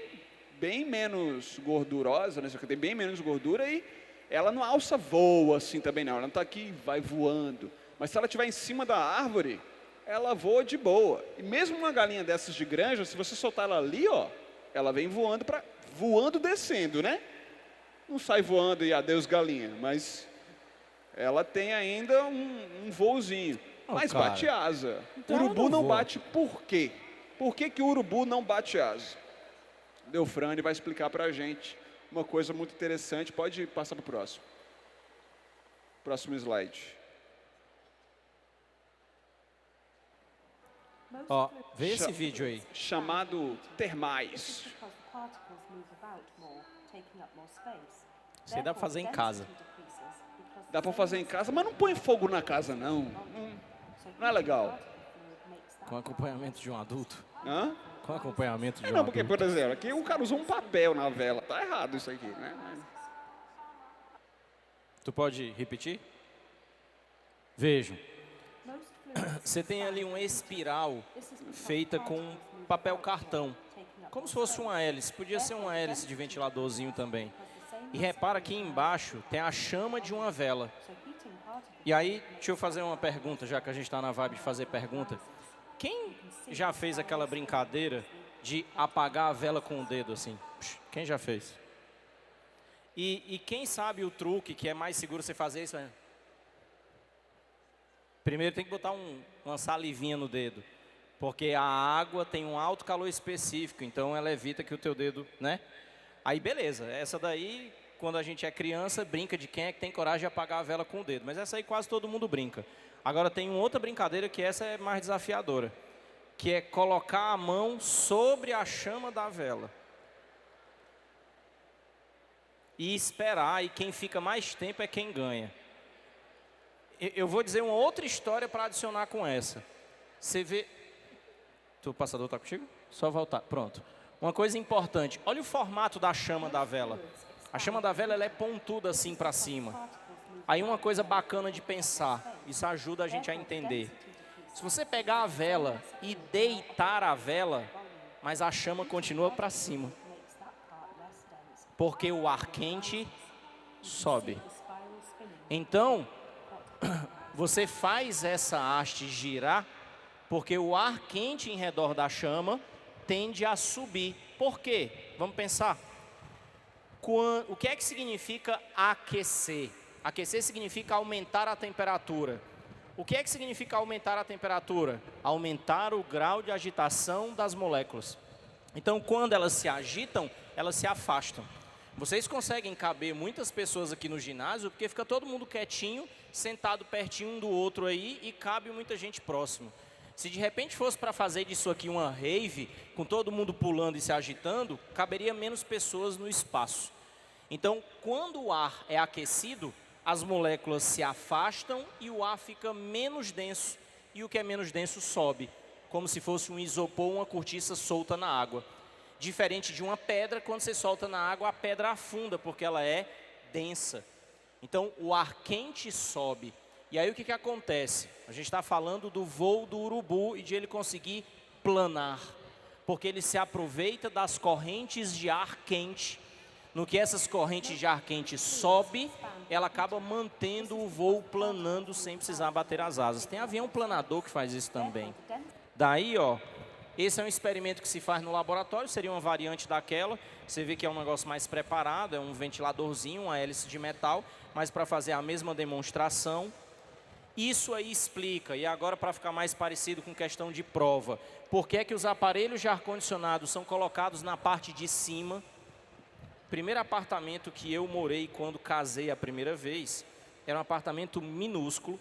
menos gordurosa, né? Tem bem menos gordura e ela não alça voa assim também não. Ela não está aqui e vai voando. Mas se ela estiver em cima da árvore, ela voa de boa. E mesmo uma galinha dessas de granja, se você soltar ela ali, ó, ela vem voando descendo, né? Não sai voando e adeus galinha, mas ela tem ainda um voozinho. Mas cara, bate asa. então Urubu não voa. bate por quê? Por que o urubu não bate asa? Delfrânio vai explicar para a gente uma coisa muito interessante. Pode passar para o próximo. Próximo slide. Ó, vê esse vídeo aí. Chamado termais. Isso aí dá pra fazer em casa. Dá para fazer em casa, mas não põe fogo na casa, não. Não é legal. Com acompanhamento de um adulto. Hã? Com acompanhamento de um Não, porque, adulto. por exemplo, aqui o cara usou um papel na vela. Tá errado isso aqui, né? Tu pode repetir? Vejam. Você tem ali uma espiral feita com papel cartão. Como se fosse uma hélice. Podia ser uma hélice de ventiladorzinho também. E repara que embaixo tem a chama de uma vela. E aí, deixa eu fazer uma pergunta, já que a gente está na vibe de fazer pergunta. Quem já fez aquela brincadeira de apagar a vela com o dedo assim? Quem já fez? E quem sabe o truque que é mais seguro você fazer isso? Primeiro tem que botar uma salivinha no dedo. Porque a água tem um alto calor específico, então ela evita que o teu dedo, né? Aí beleza, essa daí, quando a gente é criança, brinca de quem é que tem coragem de apagar a vela com o dedo. Mas essa aí quase todo mundo brinca. Agora tem uma outra brincadeira que essa é mais desafiadora. Que é colocar a mão sobre a chama da vela. E esperar, e quem fica mais tempo é quem ganha. Eu vou dizer uma outra história para adicionar com essa. Você vê... O passador está contigo? Só voltar, pronto. Uma coisa importante, olha o formato da chama da vela. A chama da vela ela é pontuda assim para cima. Aí uma coisa bacana de pensar, isso ajuda a gente a entender. Se você pegar a vela e deitar a vela, mas a chama continua para cima. Porque o ar quente sobe. Então, você faz essa haste girar, porque o ar quente em redor da chama tende a subir. Por quê? Vamos pensar. O que é que significa aquecer? Aquecer significa aumentar a temperatura. O que é que significa aumentar a temperatura? Aumentar o grau de agitação das moléculas. Então, quando elas se agitam, elas se afastam. Vocês conseguem caber muitas pessoas aqui no ginásio, porque fica todo mundo quietinho, sentado pertinho um do outro aí, e cabe muita gente próximo. Se de repente fosse para fazer disso aqui uma rave, com todo mundo pulando e se agitando, caberia menos pessoas no espaço. Então, quando o ar é aquecido, as moléculas se afastam e o ar fica menos denso. E o que é menos denso sobe, como se fosse um isopor ou uma cortiça solta na água. Diferente de uma pedra, quando você solta na água, a pedra afunda, porque ela é densa. Então, o ar quente sobe. E aí, o que acontece? A gente está falando do voo do urubu e de ele conseguir planar. Porque ele se aproveita das correntes de ar quente. No que essas correntes de ar quente sobem, ela acaba mantendo o voo planando sem precisar bater as asas. Tem avião planador que faz isso também. Daí, ó, esse é um experimento que se faz no laboratório, seria uma variante daquela. Você vê que é um negócio mais preparado, é um ventiladorzinho, uma hélice de metal, mas para fazer a mesma demonstração. Isso aí explica, e agora para ficar mais parecido com questão de prova, por que é que os aparelhos de ar-condicionado são colocados na parte de cima? Primeiro apartamento que eu morei quando casei a primeira vez, era um apartamento minúsculo,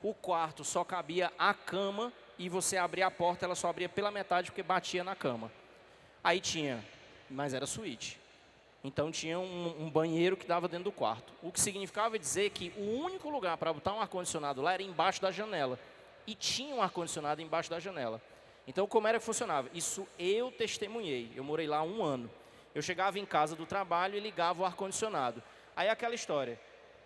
o quarto só cabia a cama e você abria a porta, ela só abria pela metade porque batia na cama. Aí tinha, mas era suíte, então tinha um banheiro que dava dentro do quarto, o que significava dizer que o único lugar para botar um ar-condicionado lá era embaixo da janela, e tinha um ar-condicionado embaixo da janela. Então como era que funcionava? Isso eu testemunhei, eu morei lá 1 ano. Eu chegava em casa do trabalho e ligava o ar-condicionado. Aí aquela história,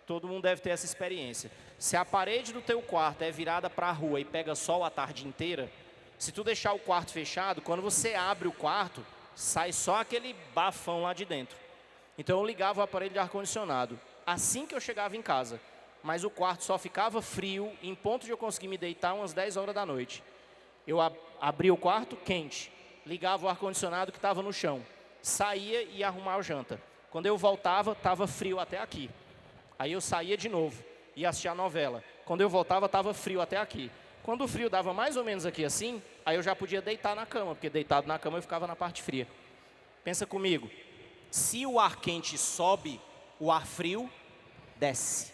todo mundo deve ter essa experiência. Se a parede do teu quarto é virada para a rua e pega sol a tarde inteira, se tu deixar o quarto fechado, quando você abre o quarto, sai só aquele bafão lá de dentro. Então eu ligava o aparelho de ar-condicionado assim que eu chegava em casa, mas o quarto só ficava frio, em ponto de eu conseguir me deitar umas 10 horas da noite. Eu abria o quarto quente, ligava o ar-condicionado que estava no chão, saía e ia arrumar a janta. Quando eu voltava, estava frio até aqui. Aí eu saía de novo, ia assistir a novela. Quando eu voltava, estava frio até aqui. Quando o frio dava mais ou menos aqui assim, aí eu já podia deitar na cama, porque deitado na cama eu ficava na parte fria. Pensa comigo, se o ar quente sobe, o ar frio desce.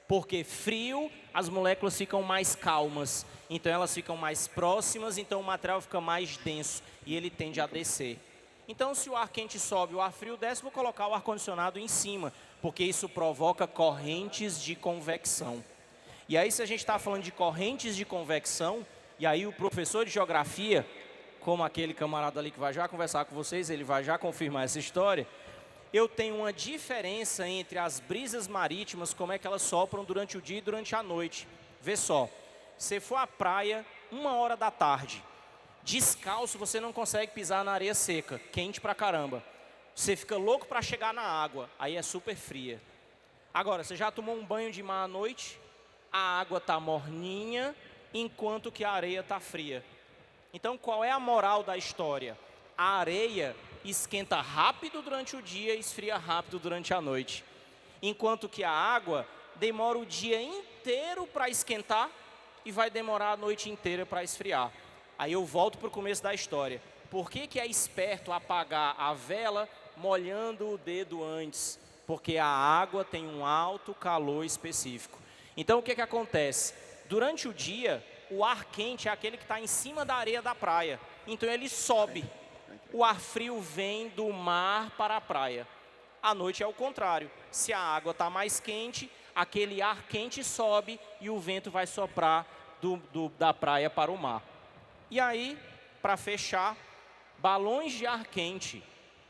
Porque frio, as moléculas ficam mais calmas, então elas ficam mais próximas, então o material fica mais denso e ele tende a descer. Então, se o ar quente sobe, o ar frio desce, vou colocar o ar-condicionado em cima, porque isso provoca correntes de convecção. E aí, se a gente está falando de correntes de convecção, e aí o professor de geografia, como aquele camarada ali que vai já conversar com vocês, ele vai já confirmar essa história, eu tenho uma diferença entre as brisas marítimas, como é que elas sopram durante o dia e durante a noite. Vê só, se for à praia, 1h da tarde, descalço, você não consegue pisar na areia seca, quente pra caramba. Você fica louco para chegar na água, aí é super fria. Agora, você já tomou um banho de mar à noite? A água tá morninha, enquanto que a areia tá fria. Então, qual é a moral da história? A areia esquenta rápido durante o dia e esfria rápido durante a noite. Enquanto que a água demora o dia inteiro para esquentar e vai demorar a noite inteira para esfriar. Aí eu volto para o começo da história. Por que é esperto apagar a vela molhando o dedo antes? Porque a água tem um alto calor específico. Então o que acontece? Durante o dia, o ar quente é aquele que está em cima da areia da praia. Então ele sobe. O ar frio vem do mar para a praia. À noite é o contrário. Se a água está mais quente, aquele ar quente sobe e o vento vai soprar da praia para o mar. E aí, para fechar, balões de ar quente.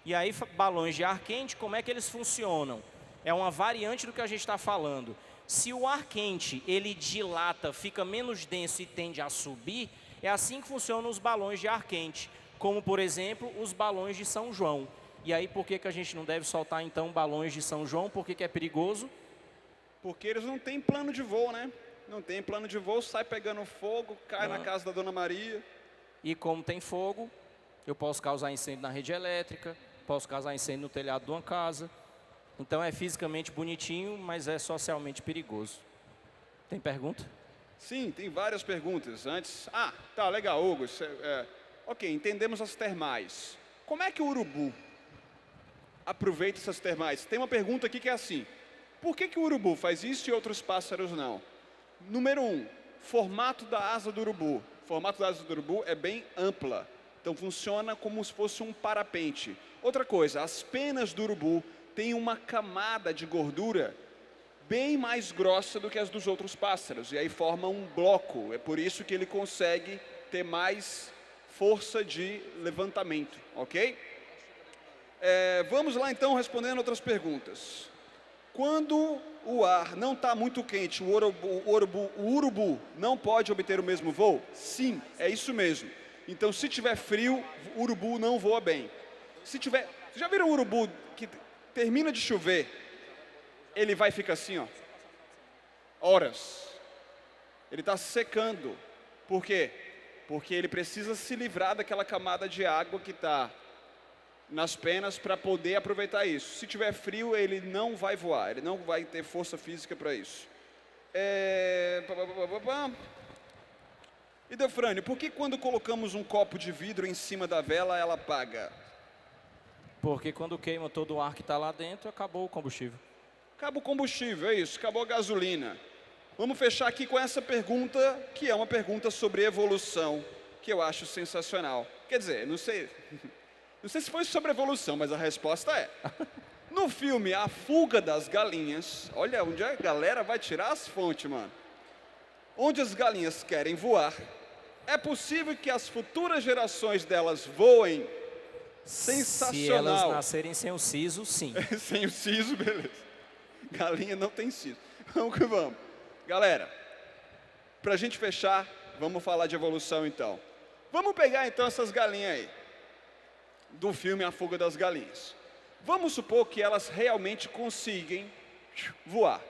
E aí, balões de ar quente, como é que eles funcionam? É uma variante do que a gente está falando. Se o ar quente, ele dilata, fica menos denso e tende a subir, é assim que funcionam os balões de ar quente, como, por exemplo, os balões de São João. E aí, por que a gente não deve soltar, então, balões de São João? Por que é perigoso? Porque eles não têm plano de voo, né? Não tem plano de voo, sai pegando fogo, cai na casa da Dona Maria. E como tem fogo, eu posso causar incêndio na rede elétrica, posso causar incêndio no telhado de uma casa. Então é fisicamente bonitinho, mas é socialmente perigoso. Tem pergunta? Sim, tem várias perguntas. Antes, tá, legal, Hugo. Ok, entendemos as termais. Como é que o urubu aproveita essas termais? Tem uma pergunta aqui que é assim: por que o urubu faz isso e outros pássaros não? Número 1, formato da asa do urubu. O formato da asa do urubu é bem ampla, então funciona como se fosse um parapente. Outra coisa, as penas do urubu têm uma camada de gordura bem mais grossa do que as dos outros pássaros, e aí forma um bloco. É por isso que ele consegue ter mais força de levantamento, ok? Vamos lá então respondendo outras perguntas. Quando o ar não está muito quente, o urubu não pode obter o mesmo voo? Sim, é isso mesmo. Então, se tiver frio, o urubu não voa bem. Se tiver, vocês já viram um urubu que termina de chover, ele vai ficar assim, ó, horas. Ele está secando. Por quê? Porque ele precisa se livrar daquela camada de água que está nas penas para poder aproveitar isso. Se tiver frio, ele não vai voar, ele não vai ter força física para isso. E Delfrânio, por que quando colocamos um copo de vidro em cima da vela, ela apaga? Porque quando queima todo o ar que está lá dentro, acabou o combustível. Acaba o combustível, é isso, acabou a gasolina. Vamos fechar aqui com essa pergunta, que é uma pergunta sobre evolução, que eu acho sensacional. Quer dizer, não sei se foi sobre evolução, mas a resposta é. No filme A Fuga das Galinhas, olha onde a galera vai tirar as fontes, mano. Onde as galinhas querem voar, é possível que as futuras gerações delas voem. Sensacional. Se elas nascerem sem o siso, sim. Sem o siso, beleza. Galinha não tem siso. Vamos que vamos. Galera, para a gente fechar, vamos falar de evolução então. Vamos pegar então essas galinhas aí, do filme A Fuga das Galinhas. Vamos supor que elas realmente conseguem voar.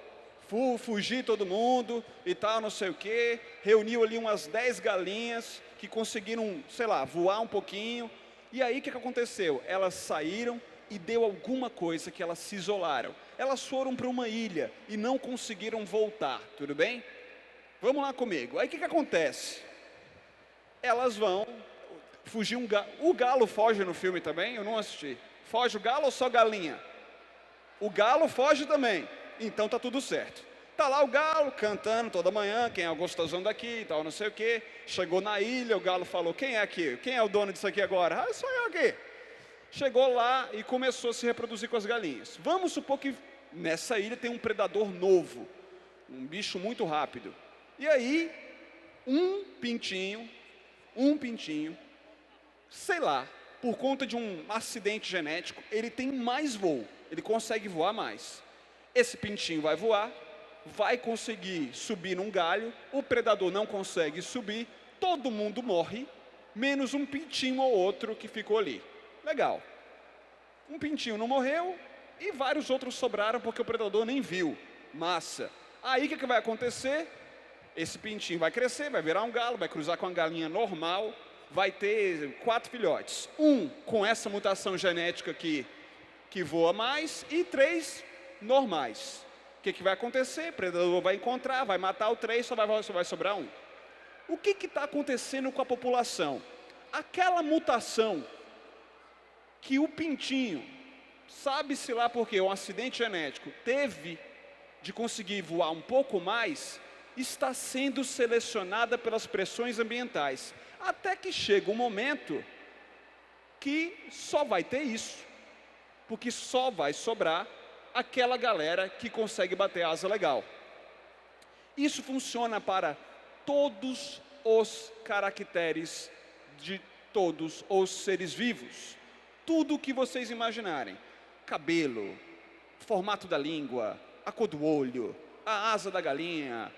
Fugir todo mundo e tal, não sei o quê. Reuniu ali umas 10 galinhas que conseguiram, sei lá, voar um pouquinho. E aí o que aconteceu? Elas saíram e deu alguma coisa que elas se isolaram. Elas foram para uma ilha e não conseguiram voltar, tudo bem? Vamos lá comigo. Aí o que acontece? Elas vão fugir um galo. O galo foge no filme também? Eu não assisti. Foge o galo ou só galinha? O galo foge também. Então tá tudo certo. Tá lá o galo cantando toda manhã, quem é o gostosão daqui e tal, não sei o quê. Chegou na ilha, o galo falou, quem é aqui? Quem é o dono disso aqui agora? Ah, sou eu aqui. Chegou lá e começou a se reproduzir com as galinhas. Vamos supor que nessa ilha tem um predador novo, um bicho muito rápido. E aí, um pintinho, sei lá, por conta de um acidente genético, ele tem mais voo, ele consegue voar mais. Esse pintinho vai voar, vai conseguir subir num galho, o predador não consegue subir, todo mundo morre, menos um pintinho ou outro que ficou ali. Legal. Um pintinho não morreu e vários outros sobraram porque o predador nem viu. Massa. Aí o que vai acontecer? Esse pintinho vai crescer, vai virar um galo, vai cruzar com a galinha normal, vai ter 4 filhotes. Um com essa mutação genética que voa mais e 3 normais. O que vai acontecer? O predador vai encontrar, vai matar o 3, só vai sobrar um. O que está acontecendo com a população? Aquela mutação que o pintinho, sabe-se lá porque um acidente genético teve de conseguir voar um pouco mais, está sendo selecionada pelas pressões ambientais. Até que chega um momento que só vai ter isso, porque só vai sobrar aquela galera que consegue bater asa legal. Isso funciona para todos os caracteres de todos os seres vivos. Tudo o que vocês imaginarem. Cabelo, formato da língua, a cor do olho, a asa da galinha,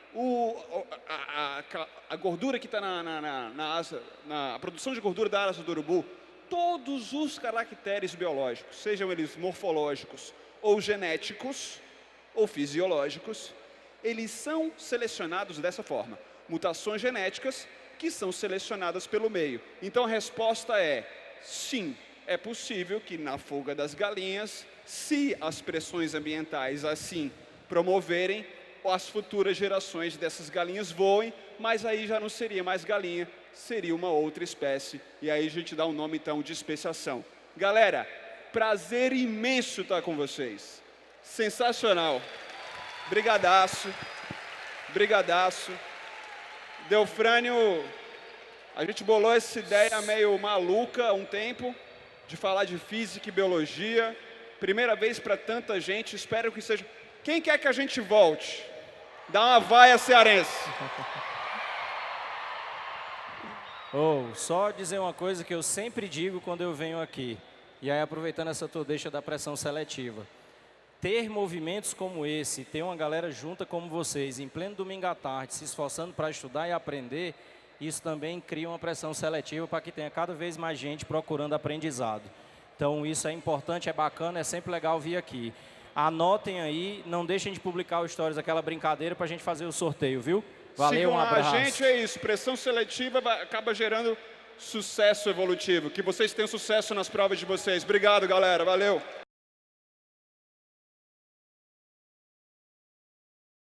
a gordura que está na asa, a produção de gordura da asa do urubu, todos os caracteres biológicos, sejam eles morfológicos ou genéticos ou fisiológicos, eles são selecionados dessa forma. Mutações genéticas que são selecionadas pelo meio. Então a resposta é sim, é possível que na fuga das galinhas, se as pressões ambientais assim promoverem, as futuras gerações dessas galinhas voem, mas aí já não seria mais galinha, seria uma outra espécie. E aí a gente dá um nome então de especiação. Galera, prazer imenso estar com vocês. Sensacional. Brigadaço. Brigadaço. Delfrânio, a gente bolou essa ideia meio maluca há um tempo, de falar de física e biologia. Primeira vez para tanta gente, espero que seja... Quem quer que a gente volte? Dá uma vaia cearense. Só dizer uma coisa que eu sempre digo quando eu venho aqui, e aí aproveitando essa tua deixa da pressão seletiva. Ter movimentos como esse, ter uma galera junta como vocês, em pleno domingo à tarde, se esforçando para estudar e aprender, isso também cria uma pressão seletiva para que tenha cada vez mais gente procurando aprendizado. Então isso é importante, é bacana, é sempre legal vir aqui. Anotem aí, não deixem de publicar os stories, aquela brincadeira para a gente fazer o sorteio, viu? Valeu, um abraço. A gente, é isso, pressão seletiva acaba gerando sucesso evolutivo. Que vocês tenham sucesso nas provas de vocês. Obrigado, galera, valeu.